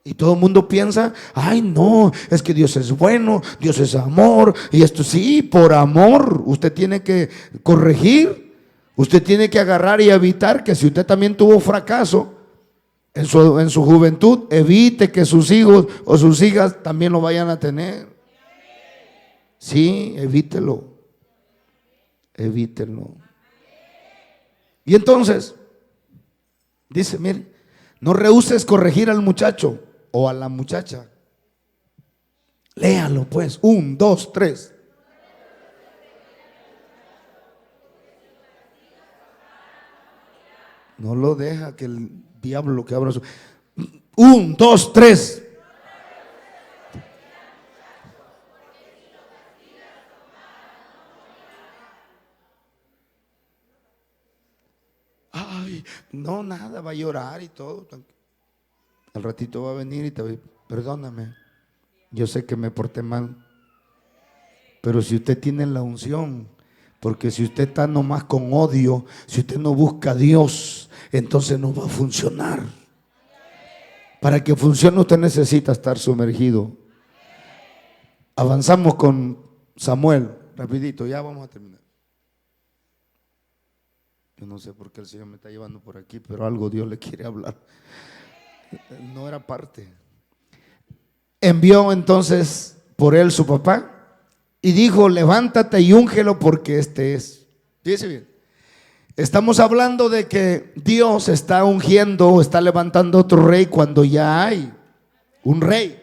Y todo el mundo piensa: ay, no, es que Dios es bueno, Dios es amor. Y esto sí, por amor usted tiene que corregir. Usted tiene que agarrar y evitar que, si usted también tuvo fracaso en su juventud, evite que sus hijos o sus hijas también lo vayan a tener. Sí, evítelo. Evítelo. Y entonces dice: mire, no rehuses corregir al muchacho o a la muchacha Léalo pues. 1, 2, 3. No lo deja que el diablo que abra su... 1, 2, 3. Ay, no, nada, va a llorar y todo. Al ratito va a venir y te va a decir, perdóname, yo sé que me porté mal. Pero si usted tiene la unción, porque si usted está nomás con odio, si usted no busca a Dios, entonces no va a funcionar. Para que funcione usted necesita estar sumergido. Avanzamos con Samuel, rapidito, ya vamos a terminar. Yo no sé por qué el Señor me está llevando por aquí, pero algo Dios le quiere hablar. No era parte. Envió entonces por él su papá y dijo, levántate y úngelo porque este es. Fíjese bien. Estamos hablando de que Dios está ungiendo o está levantando otro rey cuando ya hay un rey.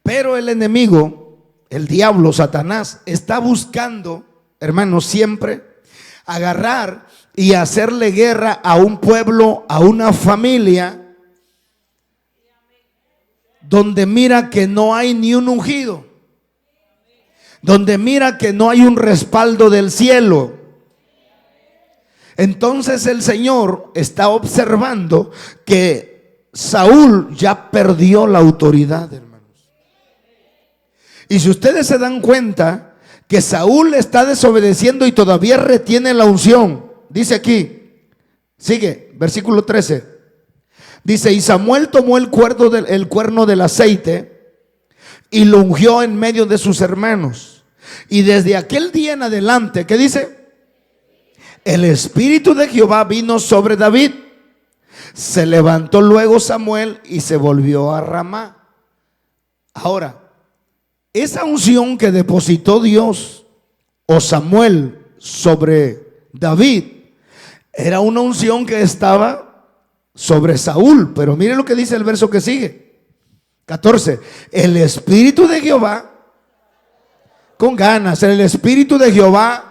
Pero el enemigo, el diablo, Satanás, está buscando, hermanos, siempre agarrar y hacerle guerra a un pueblo, a una familia, donde mira que no hay ni un ungido, donde mira que no hay un respaldo del cielo. Entonces el Señor está observando que Saúl ya perdió la autoridad, hermanos. Y si ustedes se dan cuenta que Saúl está desobedeciendo y todavía retiene la unción, dice aquí, sigue, versículo 13. Dice, y Samuel tomó el cuerno del aceite y lo ungió en medio de sus hermanos. Y desde aquel día en adelante, ¿qué dice? El Espíritu de Jehová vino sobre David. Se levantó luego Samuel y se volvió a Ramá. Ahora, esa unción que depositó Dios o Samuel sobre David era una unción que estaba sobre Saúl. Pero mire lo que dice el verso que sigue, 14. El Espíritu de Jehová, con ganas, el Espíritu de Jehová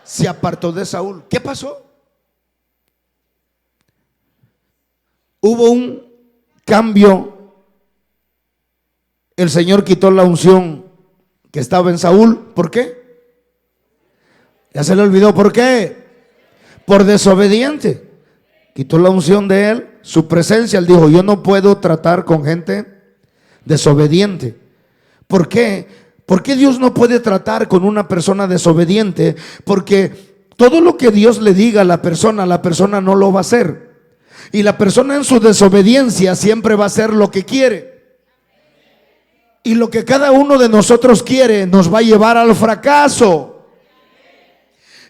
se apartó de Saúl. ¿Qué pasó? Hubo un cambio. El Señor quitó la unción que estaba en Saúl. ¿Por qué? Ya se le olvidó. ¿Por qué? Por desobediente. Quitó la unción de él, su presencia. Él dijo, yo no puedo tratar con gente desobediente. ¿Por qué? ¿Por qué Dios no puede tratar con una persona desobediente? Porque todo lo que Dios le diga a la persona no lo va a hacer. Y la persona en su desobediencia siempre va a hacer lo que quiere. Y lo que cada uno de nosotros quiere nos va a llevar al fracaso.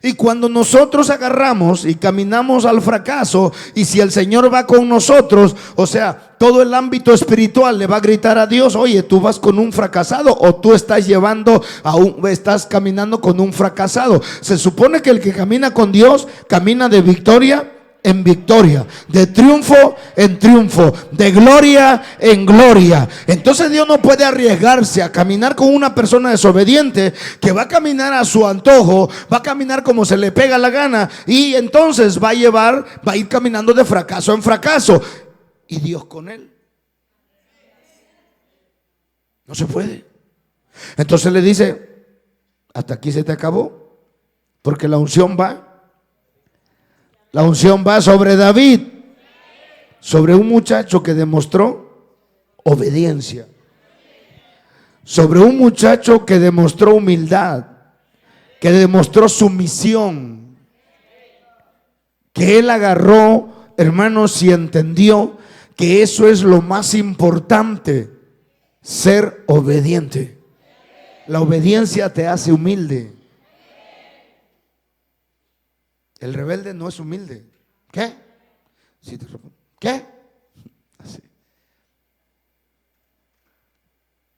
Y cuando nosotros agarramos y caminamos al fracaso, y si el Señor va con nosotros, o sea, todo el ámbito espiritual le va a gritar a Dios, oye, tú vas con un fracasado, o tú estás estás caminando con un fracasado. Se supone que el que camina con Dios camina de victoria en victoria, de triunfo en triunfo, de gloria en gloria. Entonces Dios no puede arriesgarse a caminar con una persona desobediente que va a caminar a su antojo, va a caminar como se le pega la gana, y entonces va a ir caminando de fracaso en fracaso. Y Dios con él. No se puede. Entonces le dice, hasta aquí se te acabó, porque la unción va sobre David, sobre un muchacho que demostró obediencia, sobre un muchacho que demostró humildad, que demostró sumisión, que él agarró, hermanos, y entendió que eso es lo más importante, ser obediente. La obediencia te hace humilde. El rebelde no es humilde. ¿Qué? ¿Qué? Así.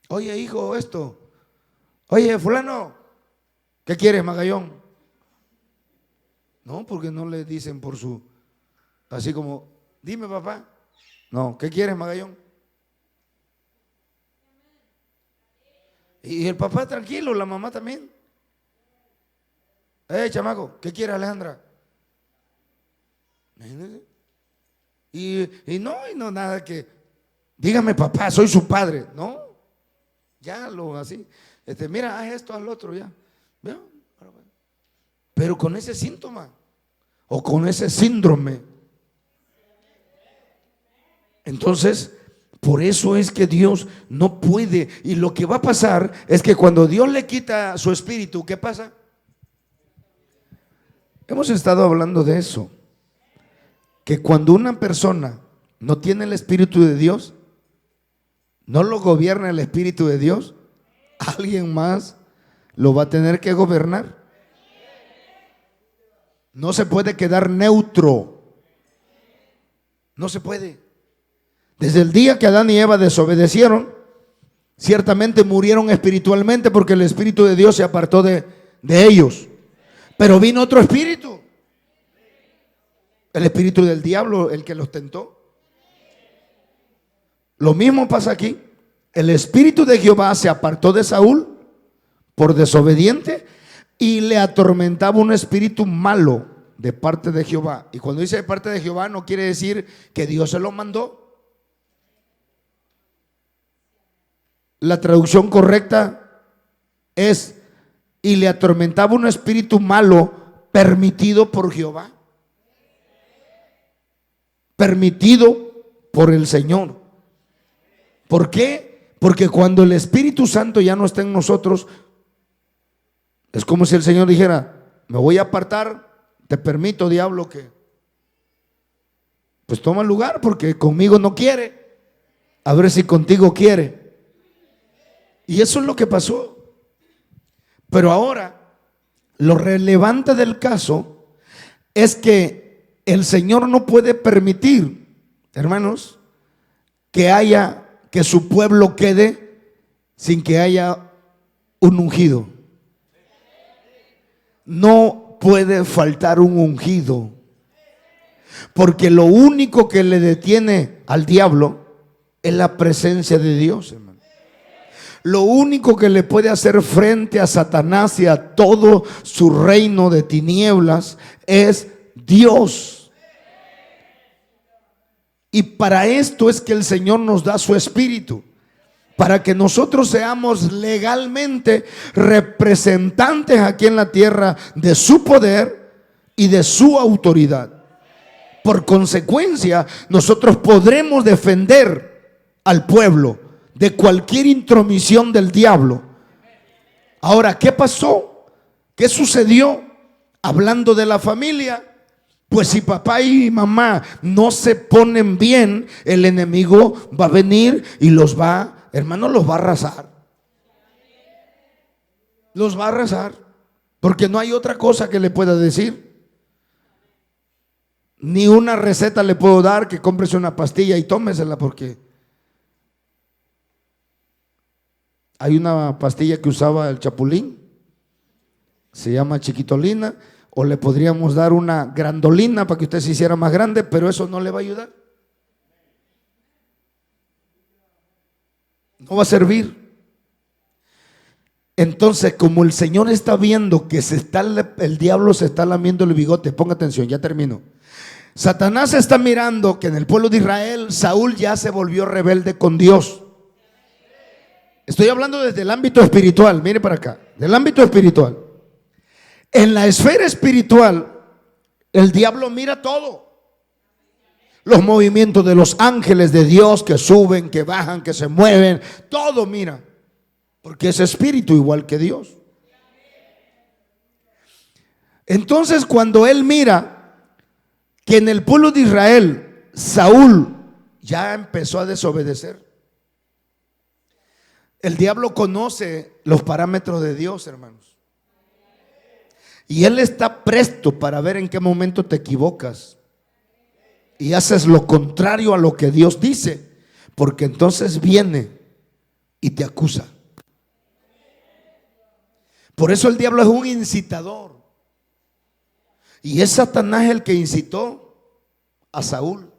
Oye, hijo, esto. Oye, fulano, ¿qué quieres, Magallón? No, porque no le dicen por su, así como, dime, papá. No, ¿qué quieres, Magallón? Y el papá tranquilo, la mamá también. Chamaco, ¿qué quiere Alejandra? Y no, nada que, dígame papá, soy su padre. No, ya lo así. Mira, haz esto, haz lo otro, ya. ¿Veo? Pero con ese síntoma o con ese síndrome. Entonces, por eso es que Dios no puede. Y lo que va a pasar es que cuando Dios le quita su espíritu, ¿qué pasa? Hemos estado hablando de eso. Que cuando una persona no tiene el espíritu de Dios, no lo gobierna el espíritu de Dios, alguien más lo va a tener que gobernar. No se puede quedar neutro. No se puede. Desde el día que Adán y Eva desobedecieron, ciertamente murieron espiritualmente porque el espíritu de Dios se apartó de ellos. Pero vino otro espíritu. El espíritu del diablo, el que los tentó. Lo mismo pasa aquí. El espíritu de Jehová se apartó de Saúl por desobediente y le atormentaba un espíritu malo de parte de Jehová. Y cuando dice de parte de Jehová no quiere decir que Dios se lo mandó. La traducción correcta es: y le atormentaba un espíritu malo permitido por Jehová. Permitido por el Señor. ¿Por qué? Porque cuando el Espíritu Santo ya no está en nosotros, es como si el Señor dijera: me voy a apartar, te permito, diablo, que pues toma lugar, porque conmigo no quiere, a ver si contigo quiere. Y eso es lo que pasó. Pero ahora, lo relevante del caso es que el Señor no puede permitir, hermanos, que su pueblo quede sin que haya un ungido. No puede faltar un ungido, porque lo único que le detiene al diablo es la presencia de Dios, hermano. Lo único que le puede hacer frente a Satanás y a todo su reino de tinieblas es Dios. Y para esto es que el Señor nos da su espíritu, para que nosotros seamos legalmente representantes aquí en la tierra de su poder y de su autoridad. Por consecuencia, nosotros podremos defender al pueblo de cualquier intromisión del diablo. Ahora, ¿qué pasó? ¿Qué sucedió? Hablando de la familia, pues si papá y mamá no se ponen bien, el enemigo va a venir y los va, hermano, los va a arrasar. Los va a arrasar, porque no hay otra cosa que le pueda decir. Ni una receta le puedo dar, que cómprese una pastilla y tómesela, porque hay una pastilla que usaba el Chapulín, se llama chiquitolina, o le podríamos dar una grandolina para que usted se hiciera más grande, pero eso no le va a ayudar. No va a servir. Entonces, como el Señor está viendo que el diablo se está lamiendo el bigote, ponga atención, ya termino. Satanás está mirando que en el pueblo de Israel Saúl ya se volvió rebelde con Dios. Estoy hablando desde el ámbito espiritual, mire para acá, del ámbito espiritual. En la esfera espiritual, el diablo mira todo. Los movimientos de los ángeles de Dios que suben, que bajan, que se mueven, todo mira. Porque es espíritu igual que Dios. Entonces, cuando él mira que en el pueblo de Israel Saúl ya empezó a desobedecer, el diablo conoce los parámetros de Dios, hermanos. Y él está presto para ver en qué momento te equivocas y haces lo contrario a lo que Dios dice, porque entonces viene y te acusa. Por eso el diablo es un incitador. Y es Satanás el que incitó a Saúl.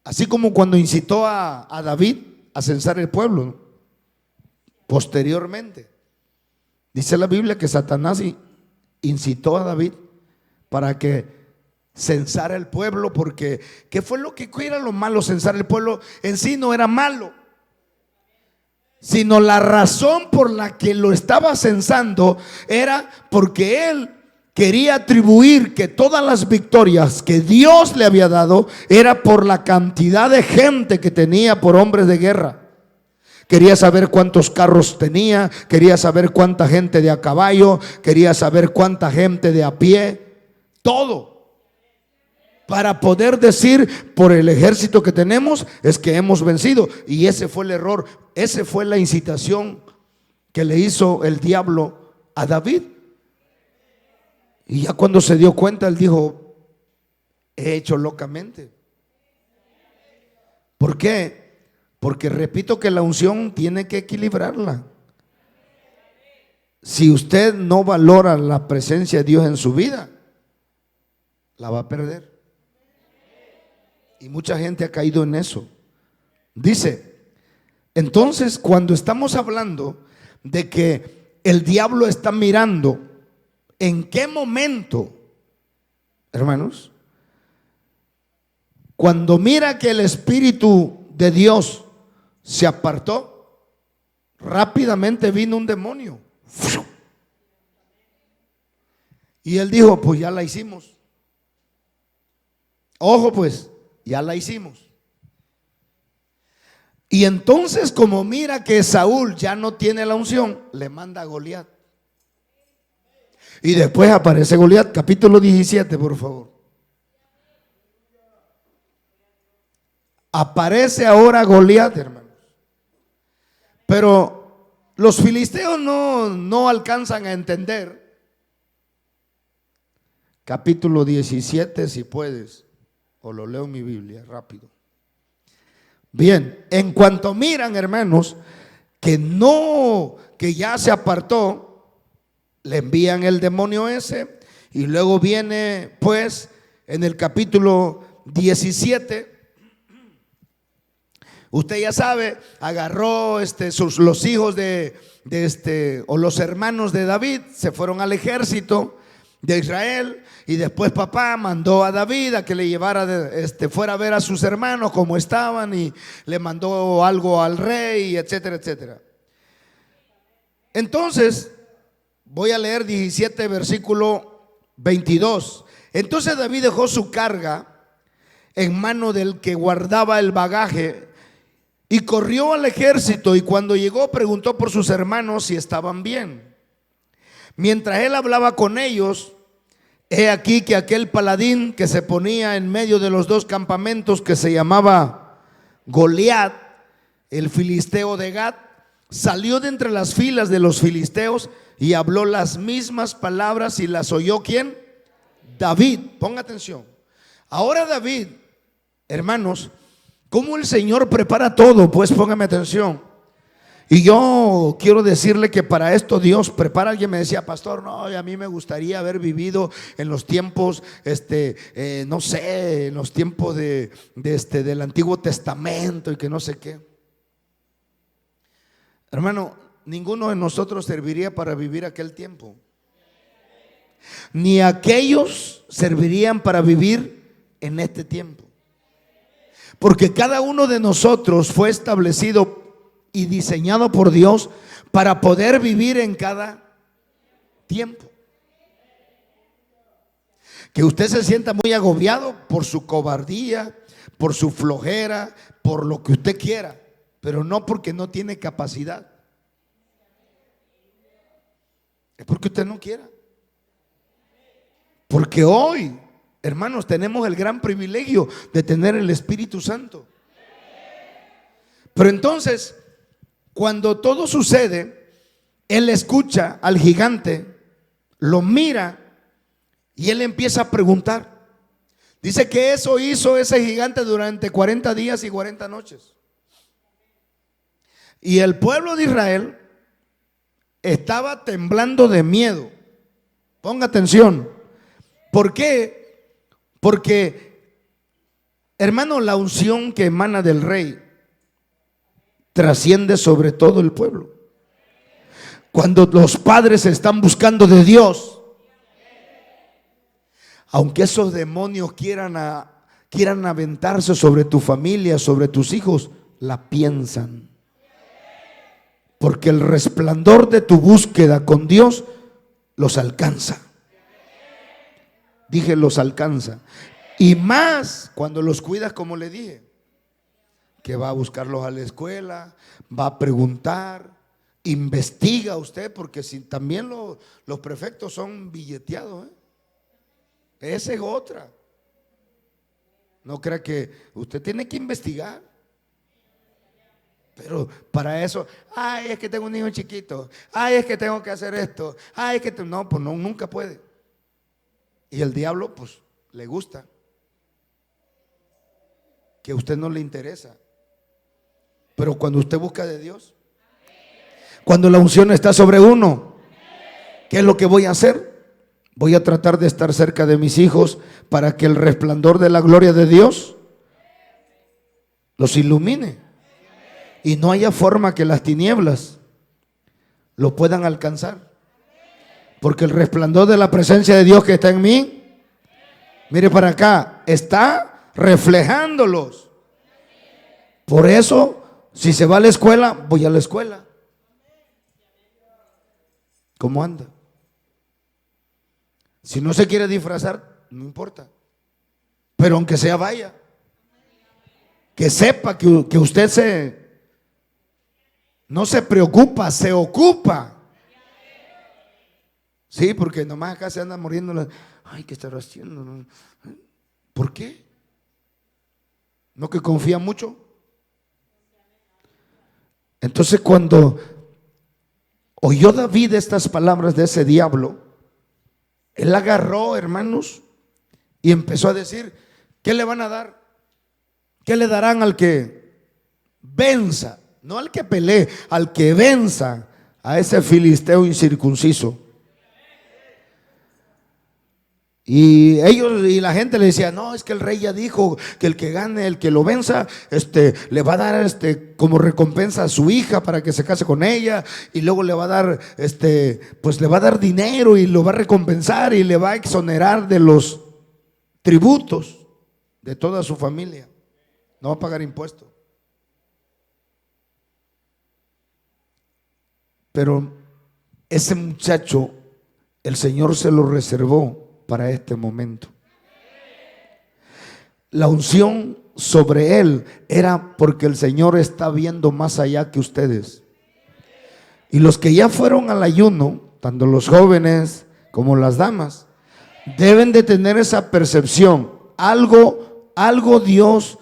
Así como cuando incitó a David a censar el pueblo. posteriormente. Dice la Biblia que Satanás incitó a David para que censara el pueblo, porque ¿qué fue lo que era lo malo? Censar el pueblo en sí no era malo, sino la razón por la que lo estaba censando era porque él quería atribuir que todas las victorias que Dios le había dado era por la cantidad de gente que tenía por hombres de guerra. Quería saber cuántos carros tenía, quería saber cuánta gente de a caballo, quería saber cuánta gente de a pie, todo, para poder decir por el ejército que tenemos es que hemos vencido. Y ese fue el error, esa fue la incitación que le hizo el diablo a David. Y ya cuando se dio cuenta, él dijo: he hecho locamente. ¿Por qué? Porque repito que la unción tiene que equilibrarla. Si usted no valora la presencia de Dios en su vida, la va a perder. Y mucha gente ha caído en eso. Dice, entonces cuando estamos hablando de que el diablo está mirando, ¿en qué momento, hermanos? Cuando mira que el Espíritu de Dios se apartó, rápidamente vino un demonio. Y él dijo: pues ya la hicimos. Ojo pues, ya la hicimos. Y entonces, como mira que Saúl ya no tiene la unción, le manda a Goliat. Y después aparece Goliat, capítulo 17, por favor. Aparece ahora Goliat, hermanos. Pero los filisteos no alcanzan a entender. Capítulo 17, si puedes, o lo leo en mi Biblia rápido. Bien, en cuanto miran, hermanos, que ya se apartó, le envían el demonio ese. Y luego viene pues en el capítulo 17, usted ya sabe, agarró los hijos o los hermanos de David, se fueron al ejército de Israel. Y después papá mandó a David a que le llevara, fuera a ver a sus hermanos cómo estaban, y le mandó algo al rey, etcétera, etcétera. Entonces, voy a leer 17, versículo 22. Entonces David dejó su carga en mano del que guardaba el bagaje y corrió al ejército, y cuando llegó preguntó por sus hermanos si estaban bien. Mientras él hablaba con ellos, he aquí que aquel paladín que se ponía en medio de los dos campamentos, que se llamaba Goliat, el filisteo de Gat, salió de entre las filas de los filisteos y habló las mismas palabras, y las oyó ¿quién? David. Ponga atención. Ahora David, hermanos, ¿cómo el Señor prepara todo? Pues póngame atención. Y yo quiero decirle que para esto Dios prepara. Alguien me decía: pastor, no, a mí me gustaría haber vivido en los tiempos, no sé, en los tiempos del Antiguo Testamento y que no sé qué. Hermano, ninguno de nosotros serviría para vivir aquel tiempo, ni aquellos servirían para vivir en este tiempo, porque cada uno de nosotros fue establecido y diseñado por Dios para poder vivir en cada tiempo. Que usted se sienta muy agobiado por su cobardía, por su flojera, por lo que usted quiera, pero no porque no tiene capacidad. Es porque usted no quiera. Porque hoy, hermanos, tenemos el gran privilegio de tener el Espíritu Santo. Pero entonces, cuando todo sucede, él escucha al gigante, lo mira y él empieza a preguntar. Dice que eso hizo ese gigante durante 40 días y 40 noches. Y el pueblo de Israel estaba temblando de miedo. Ponga atención. ¿Por qué? Porque, hermano, la unción que emana del rey trasciende sobre todo el pueblo. Cuando los padres están buscando de Dios, aunque esos demonios quieran aventarse sobre tu familia, sobre tus hijos, la piensan. Porque el resplandor de tu búsqueda con Dios los alcanza. Dije, los alcanza. Y más cuando los cuidas, como le dije, que va a buscarlos a la escuela, va a preguntar, investiga usted, porque si también los prefectos son billeteados, esa es otra. No crea que usted tiene que investigar. Pero para eso, ay, es que tengo un niño chiquito, ay, es que tengo que hacer esto, ay, es que no, pues no, nunca puede. Y el diablo, pues, le gusta que a usted no le interesa. Pero cuando usted busca de Dios, cuando la unción está sobre uno, ¿qué es lo que voy a hacer? Voy a tratar de estar cerca de mis hijos para que el resplandor de la gloria de Dios los ilumine y no haya forma que las tinieblas lo puedan alcanzar, porque el resplandor de la presencia de Dios que está en mí, mire para acá, está reflejándolos. Por eso, si se va a la escuela, voy a la escuela. ¿Cómo anda? Si no se quiere disfrazar, no importa, pero aunque sea, vaya. Que sepa que usted no se preocupa, se ocupa. Sí, porque nomás acá se anda muriendo. Ay, ¿qué estará haciendo? ¿Por qué? ¿No que confía mucho? Entonces, cuando oyó David estas palabras de ese diablo, él agarró, hermanos, y empezó a decir: ¿qué le van a dar? ¿Qué le darán al que venza? No al que pelee, al que venza a ese filisteo incircunciso. Y la gente le decía: no, es que el rey ya dijo que el que gane, el que lo venza, le va a dar como recompensa a su hija para que se case con ella, y luego le va a dar pues le va a dar dinero y lo va a recompensar y le va a exonerar de los tributos de toda su familia. No va a pagar impuestos. Pero ese muchacho, el Señor se lo reservó para este momento. La unción sobre él era porque el Señor está viendo más allá que ustedes. Y los que ya fueron al ayuno, tanto los jóvenes como las damas, deben de tener esa percepción. Algo Dios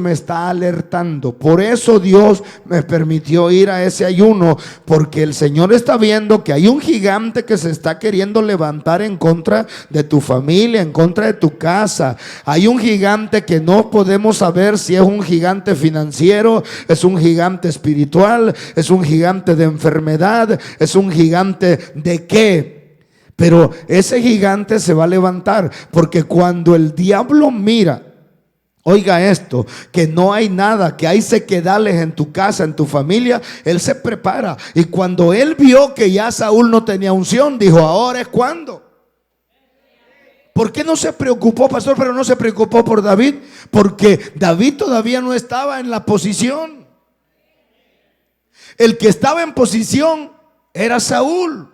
me está alertando. Por eso Dios me permitió ir a ese ayuno, porque el Señor está viendo que hay un gigante que se está queriendo levantar en contra de tu familia, en contra de tu casa. Hay un gigante que no podemos saber si es un gigante financiero, es un gigante espiritual, es un gigante de enfermedad, es un gigante de qué. Pero ese gigante se va a levantar, porque cuando el diablo mira, oiga esto, que no hay nada, que hay sequedales en tu casa, en tu familia, él se prepara. Y cuando él vio que ya Saúl no tenía unción, dijo: ahora es cuando. ¿Por qué no se preocupó, pastor? Pero no se preocupó por David, porque David todavía no estaba en la posición. El que estaba en posición era Saúl,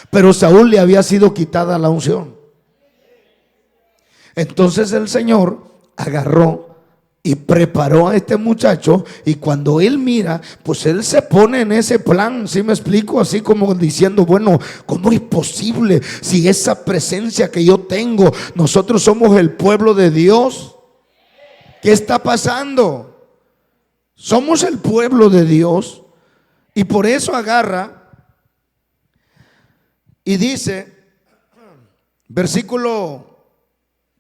pero Saúl le había sido quitada la unción. Entonces el Señor agarró y preparó a este muchacho, y cuando él mira, pues él se pone en ese plan, ¿sí me explico? Así como diciendo: bueno, ¿cómo es posible si esa presencia que yo tengo, nosotros somos el pueblo de Dios? ¿Qué está pasando? Somos el pueblo de Dios. Y por eso agarra y dice,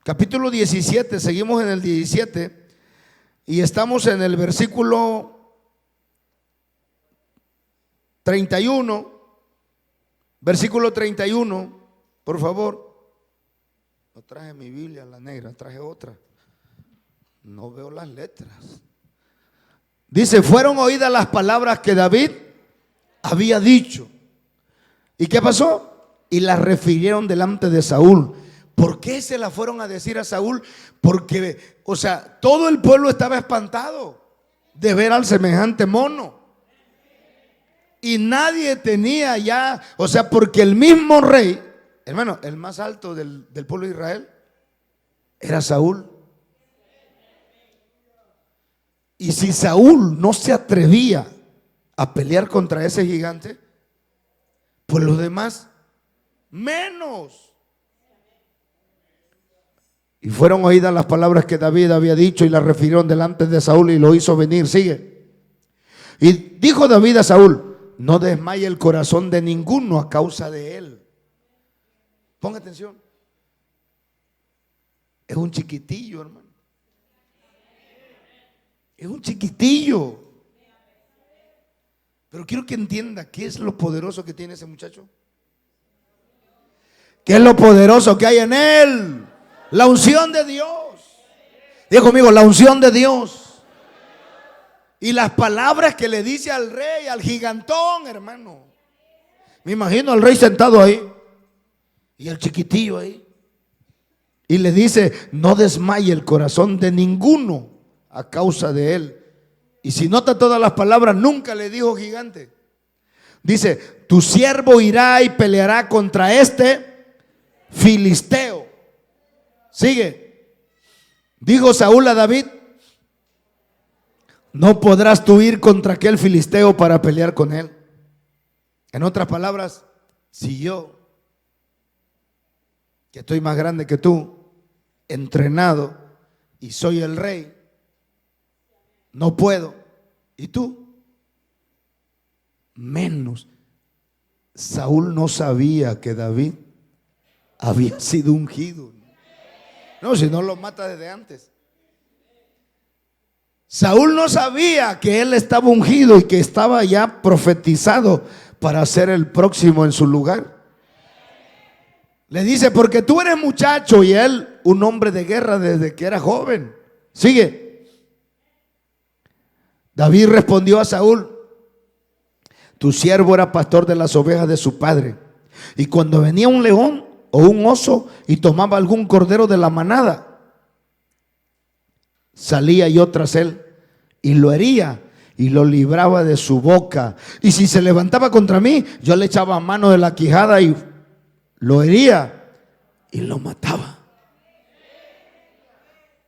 capítulo 17, seguimos en el 17 y estamos en el versículo 31. Versículo 31, por favor. No traje mi Biblia, la negra, traje otra. No veo las letras. Dice: fueron oídas las palabras que David había dicho. ¿Y qué pasó? Y la refirieron delante de Saúl. ¿Por qué se la fueron a decir a Saúl? Porque, o sea, todo el pueblo estaba espantado de ver al semejante mono. Y nadie tenía ya, o sea, porque el mismo rey, hermano, el más alto del pueblo de Israel, era Saúl. Y si Saúl no se atrevía a pelear contra ese gigante, pues los demás menos. Y fueron oídas las palabras que David había dicho y las refirieron delante de Saúl y lo hizo venir. Sigue. Y dijo David a Saúl: no desmaye el corazón de ninguno a causa de él. Ponga atención. Es un chiquitillo, hermano. Es un chiquitillo. Pero quiero que entienda qué es lo poderoso que tiene ese muchacho. ¿Qué es lo poderoso que hay en él? La unción de Dios. Diga conmigo, la unción de Dios. Y las palabras que le dice al rey, al gigantón, hermano. Me imagino al rey sentado ahí y el chiquitillo ahí. Y le dice: no desmaye el corazón de ninguno a causa de él. Y si nota todas las palabras, nunca le dijo gigante. Dice: tu siervo irá y peleará contra este filisteo. Sigue. Dijo Saúl a David: no podrás tú ir contra aquel filisteo para pelear con él. En otras palabras, si yo, que estoy más grande que tú, entrenado y soy el rey, no puedo, y tú menos. Saúl no sabía que David había sido ungido. No, si no lo mata desde antes. Saúl no sabía que él estaba ungido y que estaba ya profetizado para ser el próximo en su lugar. Le dice: porque tú eres muchacho y él un hombre de guerra desde que era joven. Sigue. David respondió a Saúl: tu siervo era pastor de las ovejas de su padre, y cuando venía un león o un oso y tomaba algún cordero de la manada, salía yo tras él y lo hería y lo libraba de su boca. Y si se levantaba contra mí, yo le echaba mano de la quijada y lo hería y lo mataba.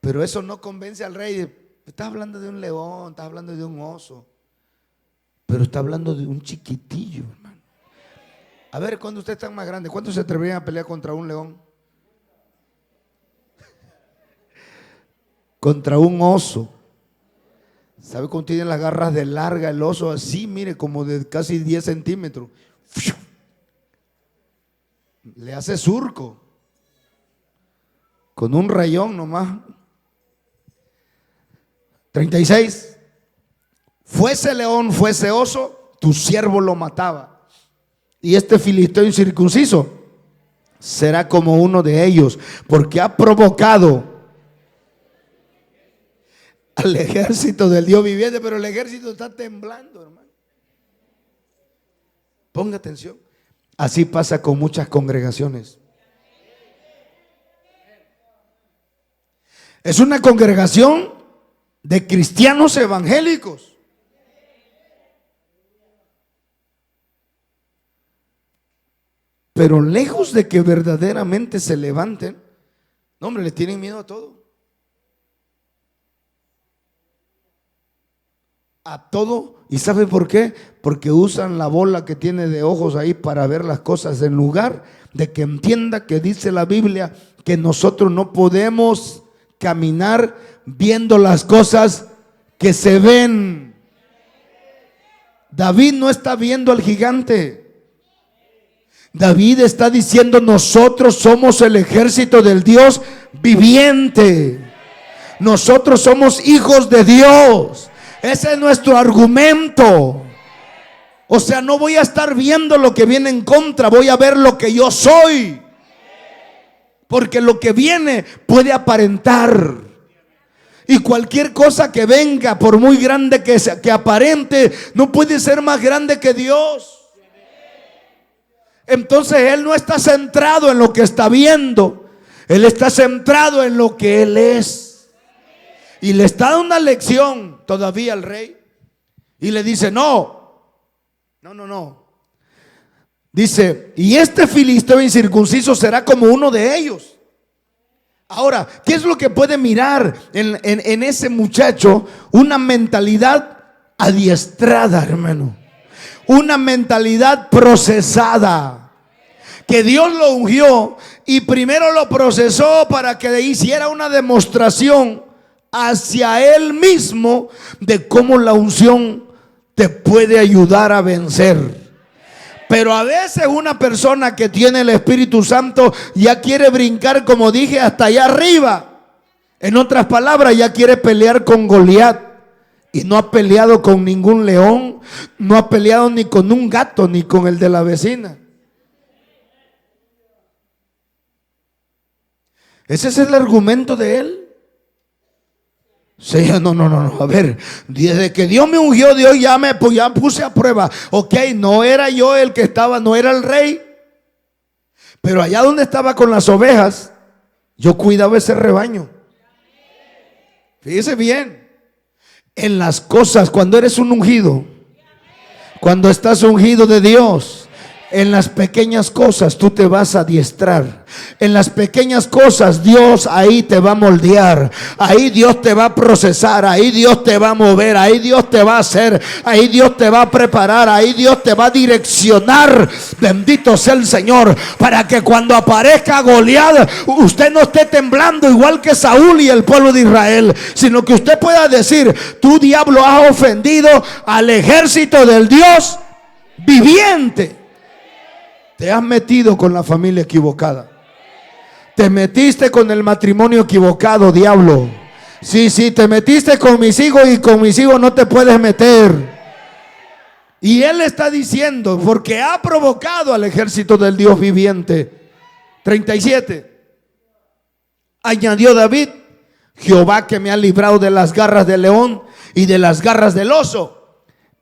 Pero eso no convence al rey. Estás hablando de un león, estás hablando de un oso, pero está hablando de un chiquitillo, hermano. A ver, cuando ustedes están más grandes, ¿cuántos se atreverían a pelear contra un león? Contra un oso. ¿Sabe cómo tiene las garras de larga el oso? Así, mire, como de casi 10 centímetros. Le hace surco. Con un rayón nomás. 36. Fuese león, fuese oso, tu siervo lo mataba. Y este filisteo incircunciso será como uno de ellos, porque ha provocado al ejército del Dios viviente. Pero el ejército está temblando, hermano. Ponga atención. Así pasa con muchas congregaciones. Es una congregación de cristianos evangélicos, pero lejos de que verdaderamente se levanten, no, hombre, le tienen miedo a todo. A todo. ¿Y sabe por qué? Porque usan la bola que tiene de ojos ahí para ver las cosas, en lugar de que entienda que dice la Biblia que nosotros no podemos caminar viendo las cosas que se ven. David no está viendo al gigante. David está diciendo: nosotros somos el ejército del Dios viviente. Nosotros somos hijos de Dios. Ese es nuestro argumento. O sea, no voy a estar viendo lo que viene en contra, voy a ver lo que yo soy. Porque lo que viene puede aparentar. Y cualquier cosa que venga, por muy grande que sea, que aparente, no puede ser más grande que Dios. Entonces Él no está centrado en lo que está viendo. Él está centrado en lo que Él es. Y le está dando una lección todavía al rey. Y le dice, no. Dice, y este filisteo incircunciso será como uno de ellos. Ahora, ¿qué es lo que puede mirar en ese muchacho? Una mentalidad adiestrada, hermano. Una mentalidad procesada. Que Dios lo ungió y primero lo procesó para que hiciera una demostración hacia él mismo de cómo la unción te puede ayudar a vencer. Pero a veces una persona que tiene el Espíritu Santo ya quiere brincar, como dije, hasta allá arriba. En otras palabras, ya quiere pelear con Goliat. Y no ha peleado con ningún león. No ha peleado ni con un gato, ni con el de la vecina. Ese es el argumento de él. Sí, no. A ver, desde que Dios me ungió, Dios ya puse a prueba. Ok, no era yo el que estaba, no era el rey. Pero allá donde estaba con las ovejas, yo cuidaba ese rebaño. Fíjese bien. En las cosas, cuando eres un ungido, cuando estás ungido de Dios, en las pequeñas cosas tú te vas a adiestrar. En las pequeñas cosas Dios ahí te va a moldear. Ahí Dios te va a procesar. Ahí Dios te va a mover. Ahí Dios te va a hacer. Ahí Dios te va a preparar. Ahí Dios te va a direccionar. Bendito sea el Señor. Para que cuando aparezca Goliat, usted no esté temblando igual que Saúl y el pueblo de Israel, sino que usted pueda decir: tú, diablo, has ofendido al ejército del Dios viviente. Te has metido con la familia equivocada. Te metiste con el matrimonio equivocado, diablo. Sí, te metiste con mis hijos y con mis hijos no te puedes meter. Y él está diciendo, porque ha provocado al ejército del Dios viviente. 37. Añadió David: Jehová, que me ha librado de las garras del león y de las garras del oso,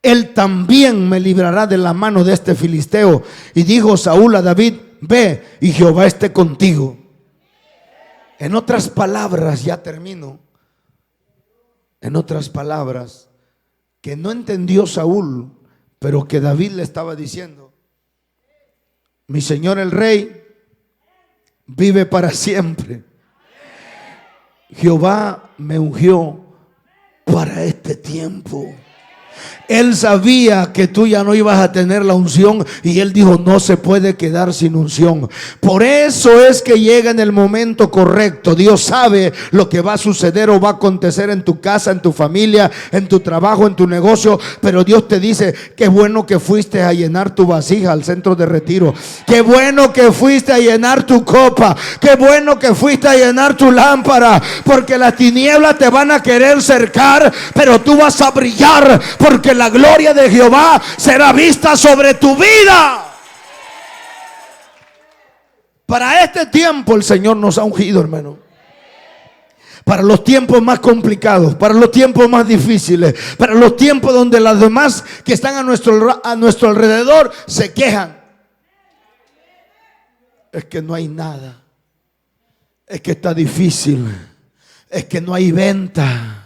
Él también me librará de la mano de este filisteo. Y dijo Saúl a David: ve, y Jehová esté contigo. En otras palabras, ya termino. En otras palabras, que no entendió Saúl, pero que David le estaba diciendo: mi señor el rey vive para siempre. Jehová me ungió para este tiempo. Él sabía que tú ya no ibas a tener la unción y él dijo: no se puede quedar sin unción. Por eso es que llega en el momento correcto. Dios sabe lo que va a suceder o va a acontecer en tu casa, en tu familia, en tu trabajo, en tu negocio. Pero Dios te dice: qué bueno que fuiste a llenar tu vasija al centro de retiro. Qué bueno que fuiste a llenar tu copa. Qué bueno que fuiste a llenar tu lámpara. Porque las tinieblas te van a querer cercar, pero tú vas a brillar, porque la gloria de Jehová será vista sobre tu vida. Para este tiempo el Señor nos ha ungido, hermano. Para los tiempos más complicados, para los tiempos más difíciles, para los tiempos donde las demás que están a nuestro alrededor se quejan. Es que no hay nada. Es que está difícil. Es que no hay venta.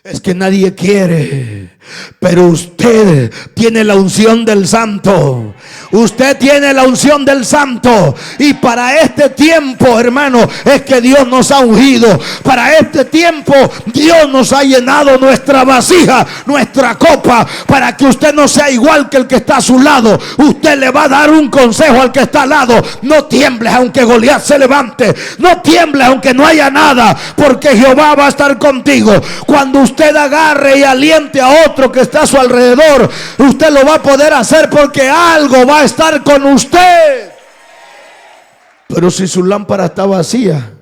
Es que nadie quiere. Pero usted tiene la unción del Santo. Usted tiene la unción del Santo. Y para este tiempo, hermano, es que Dios nos ha ungido. Para este tiempo Dios nos ha llenado nuestra vasija, nuestra copa, para que usted no sea igual que el que está a su lado. Usted le va a dar un consejo al que está al lado: no tiembles aunque Goliat se levante. No tiembles aunque no haya nada, porque Jehová va a estar contigo. Cuando usted agarre y aliente a otro que está a su alrededor, usted lo va a poder hacer, porque algo va a estar con usted. Pero si su lámpara está vacía,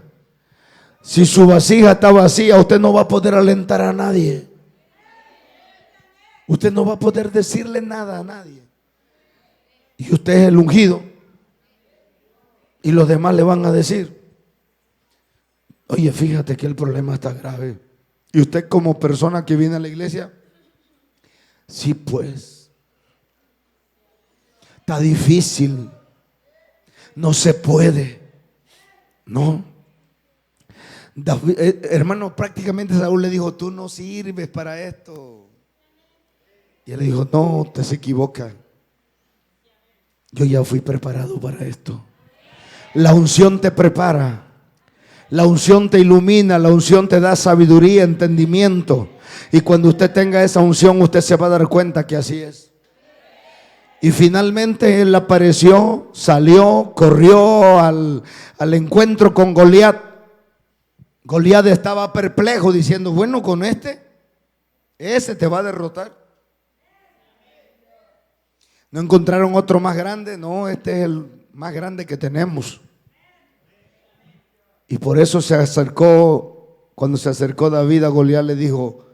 si su vasija está vacía, usted no va a poder alentar a nadie. Usted no va a poder decirle nada a nadie. Y usted es el ungido, y los demás le van a decir: oye, fíjate que el problema está grave. Y usted como persona que viene a la iglesia, sí pues, está difícil, no se puede, no. David, hermano, prácticamente Saúl le dijo: tú no sirves para esto. Y él le dijo: no, usted se equivoca, yo ya fui preparado para esto. La unción te prepara, la unción te ilumina, la unción te da sabiduría, entendimiento. Y cuando usted tenga esa unción, usted se va a dar cuenta que así es. Y finalmente él apareció, salió, corrió al encuentro con Goliat. Goliat estaba perplejo diciendo: bueno, con ese te va a derrotar. ¿No encontraron otro más grande? No, este es el más grande que tenemos. Y por eso se acercó, cuando se acercó David a Goliat, le dijo: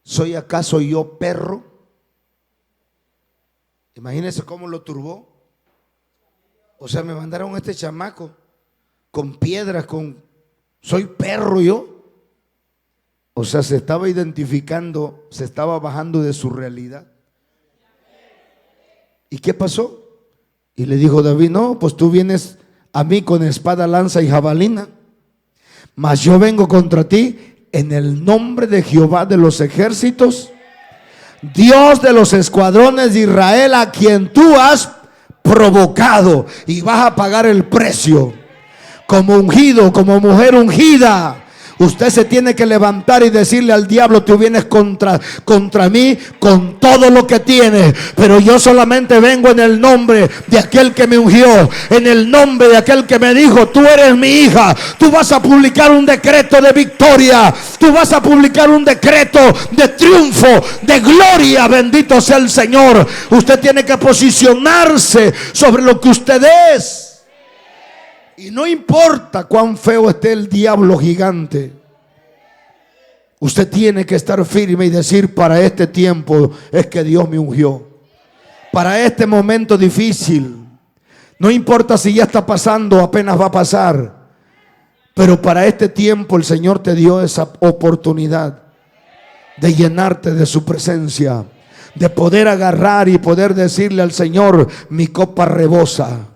¿soy acaso yo perro? Imagínense cómo lo turbó. O sea, me mandaron a este chamaco con piedras, soy perro yo. O sea, se estaba identificando, se estaba bajando de su realidad. ¿Y qué pasó? Y le dijo David: no, pues tú vienes a mí con espada, lanza y jabalina, mas yo vengo contra ti en el nombre de Jehová de los ejércitos, Dios de los escuadrones de Israel, a quien tú has provocado, y vas a pagar el precio. Como ungido, como mujer ungida, usted se tiene que levantar y decirle al diablo: tú vienes contra mí con todo lo que tienes, pero yo solamente vengo en el nombre de aquel que me ungió, en el nombre de aquel que me dijo: tú eres mi hija. Tú vas a publicar un decreto de victoria, tú vas a publicar un decreto de triunfo, de gloria. Bendito sea el Señor. Usted tiene que posicionarse sobre lo que usted es. Y no importa cuán feo esté el diablo gigante, usted tiene que estar firme y decir: para este tiempo es que Dios me ungió. Para este momento difícil, no importa si ya está pasando o apenas va a pasar, pero para este tiempo el Señor te dio esa oportunidad de llenarte de su presencia, de poder agarrar y poder decirle al Señor: mi copa rebosa.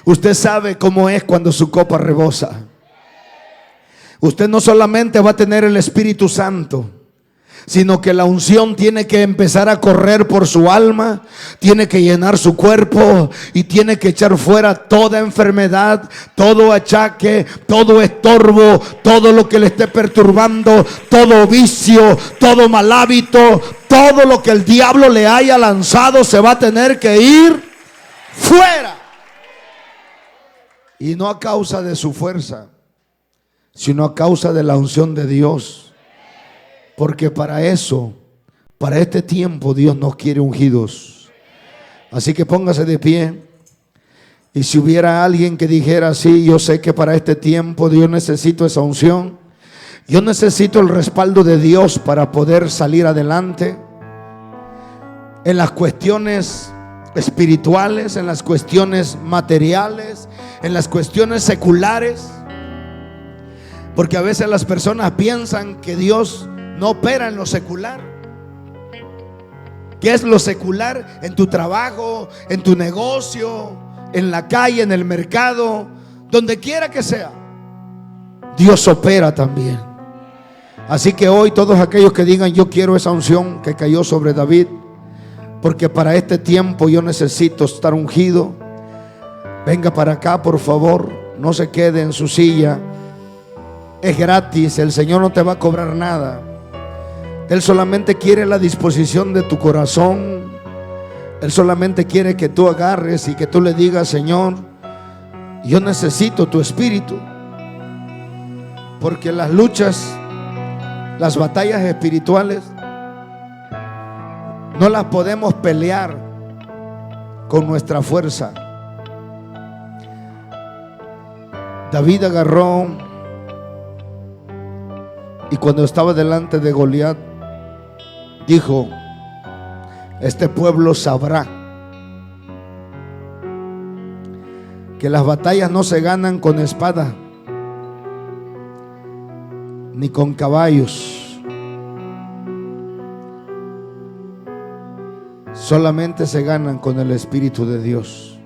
Usted sabe cómo es cuando su copa rebosa. Usted no solamente va a tener el Espíritu Santo, sino que la unción tiene que empezar a correr por su alma, tiene que llenar su cuerpo y tiene que echar fuera toda enfermedad, todo achaque, todo estorbo, todo lo que le esté perturbando, todo vicio, todo mal hábito, todo lo que el diablo le haya lanzado se va a tener que ir fuera. Y no a causa de su fuerza, sino a causa de la unción de Dios. Porque para eso, para este tiempo, Dios nos quiere ungidos. Así que póngase de pie. Y si hubiera alguien que dijera: sí, yo sé que para este tiempo yo necesito esa unción, yo necesito el respaldo de Dios para poder salir adelante en las cuestiones espirituales, en las cuestiones materiales, en las cuestiones seculares. Porque a veces las personas piensan que Dios no opera en lo secular. ¿Qué es lo secular? En tu trabajo, en tu negocio, en la calle, en el mercado, donde quiera que sea, Dios opera también. Así que hoy todos aquellos que digan: yo quiero esa unción que cayó sobre David, porque para este tiempo yo necesito estar ungido, venga para acá, por favor. No se quede en su silla. Es gratis, el Señor no te va a cobrar nada. Él solamente quiere la disposición de tu corazón. Él solamente quiere que tú agarres y que tú le digas: Señor, yo necesito tu espíritu. Porque las luchas, las batallas espirituales, no las podemos pelear con nuestra fuerza. David agarró y cuando estaba delante de Goliat dijo: este pueblo sabrá que las batallas no se ganan con espada, ni con caballos. Solamente se ganan con el Espíritu de Dios.